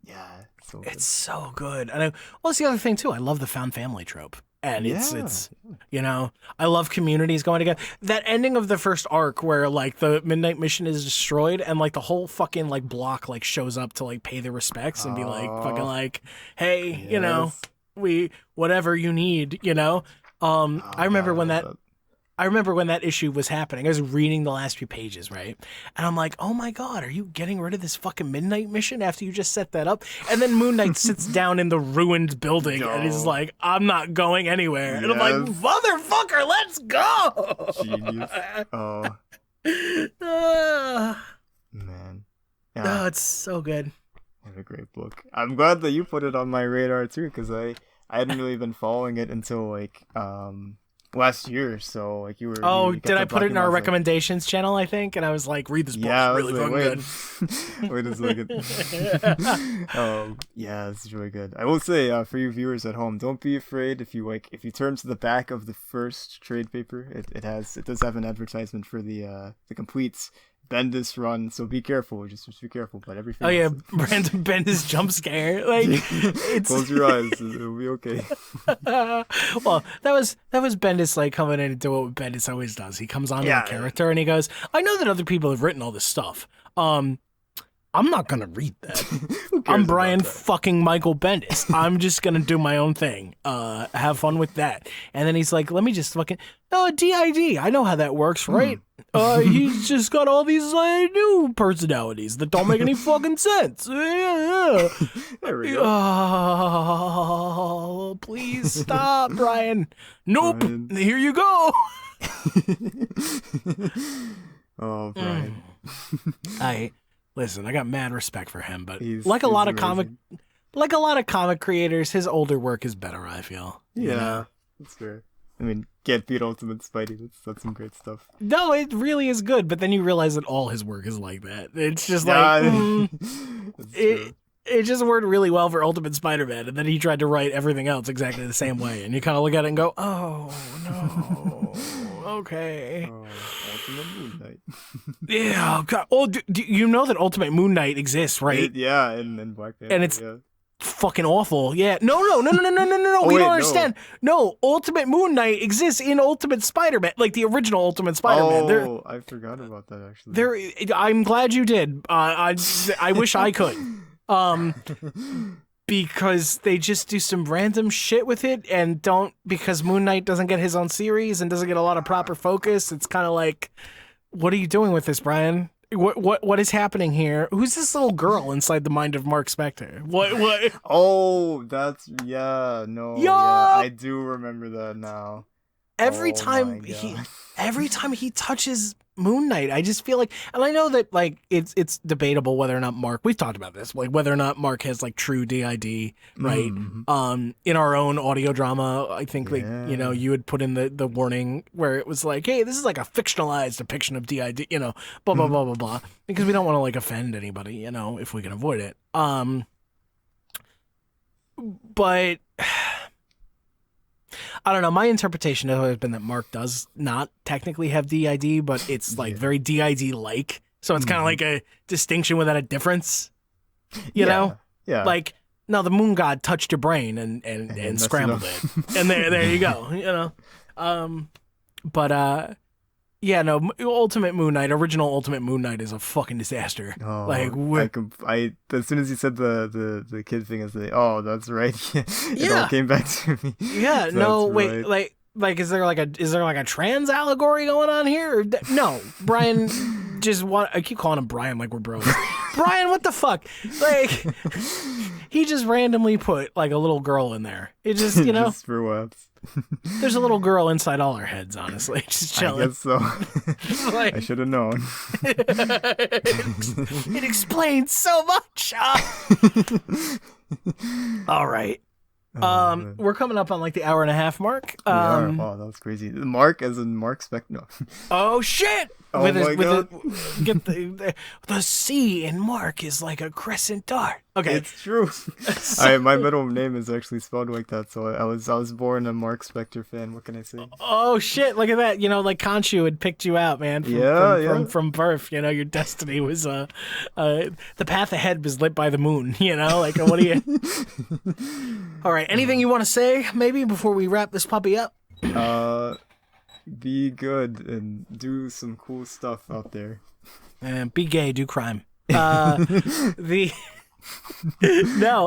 so good. It's so good. And it's the other thing too. I love the found family trope, and it's I love communities going together. That ending of the first arc where like the Midnight Mission is destroyed, and like the whole fucking like block like shows up to like pay their respects and be like fucking like, hey, we whatever you need, I remember when that issue was happening. I was reading the last few pages, right? And I'm like, oh my God, are you getting rid of this fucking Midnight Mission after you just set that up? And then Moon Knight sits down in the ruined building and he's like, I'm not going anywhere. And I'm like, motherfucker, let's go! Genius. Man. Oh, it's so good. What a great book. I'm glad that you put it on my radar too, because I hadn't really been following it until like last year, so like you were. Oh, did I put it in our recommendations channel? I think, and I was like, "Read this book, it's really fucking good." Wait a second. It's really good. I will say, for you viewers at home, don't be afraid if you turn to the back of the first trade paper. It does have an advertisement for the complete Bendis run, so be careful. Just be careful. But everything. Oh yeah, Brandon Bendis jump scare. Like, close your eyes, it'll be okay. Well, that was Bendis like coming in and doing what Bendis always does. He comes on to the character and he goes, "I know that other people have written all this stuff. I'm not gonna read that. Who cares I'm about Brian that? fucking Michael Bendis. I'm just gonna do my own thing. Have fun with that. And then he's like, let me just fucking DID. I know how that works, right? He's just got all these new personalities that don't make any fucking sense. Yeah. There we go. Oh, please stop, Brian. Nope. Brian. Here you go. Oh, Brian. Listen, I got mad respect for him, but He's like a lot of amazing. comic creators, his older work is better, I feel. Yeah, You know? that's fair. I mean, Get Beat Ultimate Spidey. That's some great stuff. No, it really is good, but then you realize that all his work is like that. It's just Yeah, like that's true. it just worked really well for Ultimate Spider-Man, and then he tried to write everything else exactly the same way, and you kind of look at it and go, oh no, okay. Oh, Ultimate Moon Knight. Yeah, God. Oh, do you know that Ultimate Moon Knight exists, right? Yeah, and Black Panther. And it's yeah. fucking awful. Yeah. No. We wait, don't no. understand. No, Ultimate Moon Knight exists in Ultimate Spider-Man, like the original Ultimate Spider-Man. Oh, I forgot about that actually. I'm glad you did. I wish I could. Because they just do some random shit with it and because Moon Knight doesn't get his own series and doesn't get a lot of proper focus. It's kind of like, what are you doing with this, Brian? What is happening here? Who's this little girl inside the mind of Mark Spector? What? Oh, no. Yup! Yeah, I do remember that now. Every Oh time he touches Moon Knight, I just feel like, and I know that like it's debatable whether or not we've talked about this, like whether or not Mark has like true DID, right? Mm-hmm. In our own audio drama, I think like, Yeah. you would put in the warning where it was like, hey, this is like a fictionalized depiction of DID, blah blah blah blah blah, because we don't want to like offend anybody, if we can avoid it. But I don't know. My interpretation has always been that Mark does not technically have DID, but it's like very DID-like. So it's kind of like a distinction without a difference. You know? Yeah. Like, no, the moon god touched your brain and scrambled it. And there you go, But, yeah, no, original Ultimate Moon Knight is a fucking disaster. Oh, Like, I as soon as you said the kid thing, I was like, oh, that's right. It all Yeah. came back to me. yeah, That's no, wait, right. like, is there like a trans allegory going on here? No, Brian I keep calling him Brian like we're bros. Brian, what the fuck? Like, he just randomly put like a little girl in there. It just, Just for laughs. there's a little girl inside all our heads, honestly, just I chilling. guess so. Like, I should have known. it explains so much. All right. Man. We're coming up on like the hour and a half mark. We are. Wow, that was crazy. Mark as in Mark Spector. No. Oh shit! Oh my God. Get the C in Mark is like a crescent dart. Okay, It's true. My middle name is actually spelled like that, so I was born a Mark Spector fan. What can I say? oh shit! Look at that. Like Khonshu had picked you out, man. From birth. Your destiny was the path ahead was lit by the moon. Like what do you? All right. Anything you want to say maybe before we wrap this puppy up? Be good and do some cool stuff out there. Be gay, do crime. No,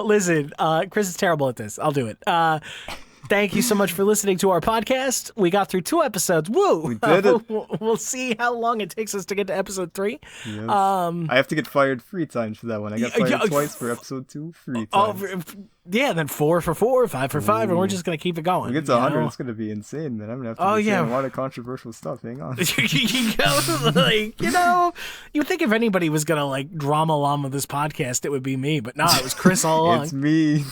listen, Chris is terrible at this. I'll do it. Thank you so much for listening to our podcast. We got through 2 episodes. Woo! We did it. We'll see how long it takes us to get to episode 3. Yes. I have to get fired 3 times for that one. I got fired twice for episode 2, 3 times. Yeah, then 4 for 4, 5 for 5, and we're just gonna keep it going. When we get to 100, it's gonna be insane, man. I'm gonna have to say a lot of controversial stuff. Hang on. You think if anybody was gonna like drama llama this podcast, it would be me, but it was Chris all along. It's me.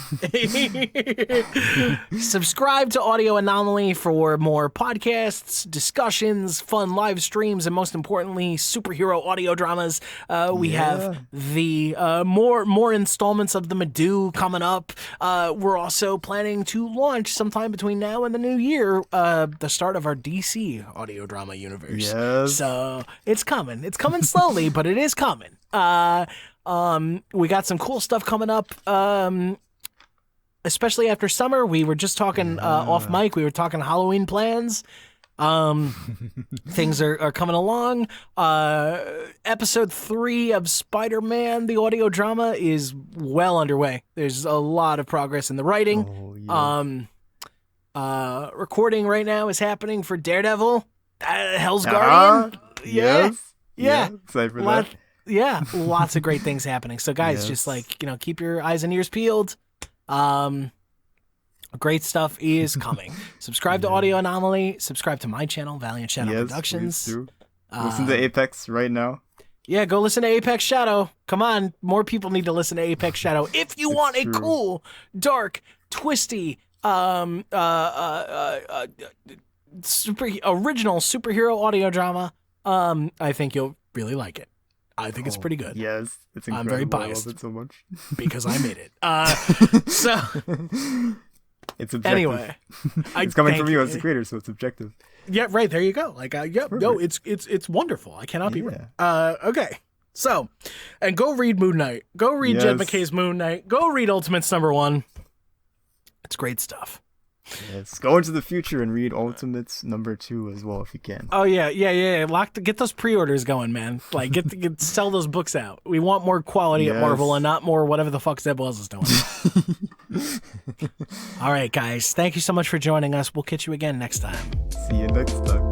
Subscribe to Audio Anomaly for more podcasts, discussions, fun live streams, and most importantly, superhero audio dramas. We have the more installments of the Madoo coming up. We're also planning to launch sometime between now and the new year the start of our DC audio drama universe. Yes. So it's coming. It's coming slowly, but it is coming. We got some cool stuff coming up. Especially after summer, we were just talking off mic. We were talking Halloween plans. Things are coming along. Episode 3 of Spider-Man, the audio drama, is well underway. There's a lot of progress in the writing. Oh, yes. Recording right now is happening for Daredevil, Hell's Guardian. Yes. Yeah. Excited for that. Yeah, lots of great things happening. So guys, just keep your eyes and ears peeled. Great stuff is coming. Subscribe to Audio Anomaly. Subscribe to my channel, Valiant Shadow Productions. Please do. Listen to Apex right now. Yeah, go listen to Apex Shadow. Come on, more people need to listen to Apex Shadow if you want a cool, dark, twisty, original superhero audio drama. I think you'll really like it. I think it's pretty good. Yes, it's incredible. I'm very biased. I love it so much because I made it. So it's objective. Anyway, it's coming from you as the creator, so it's objective. Yeah, right. There you go. It's wonderful. I cannot be wrong. Okay. So, and go read Moon Knight. Go read Jed MacKay's Moon Knight. Go read Ultimates #1. It's great stuff. Yes, go into the future and read Ultimates #2 as well if you can. Oh yeah. Get those pre-orders going, man. Like get sell those books out. We want more quality at Marvel and not more whatever the fuck Zeb Wells is doing. All right, guys. Thank you so much for joining us. We'll catch you again next time. See you next time.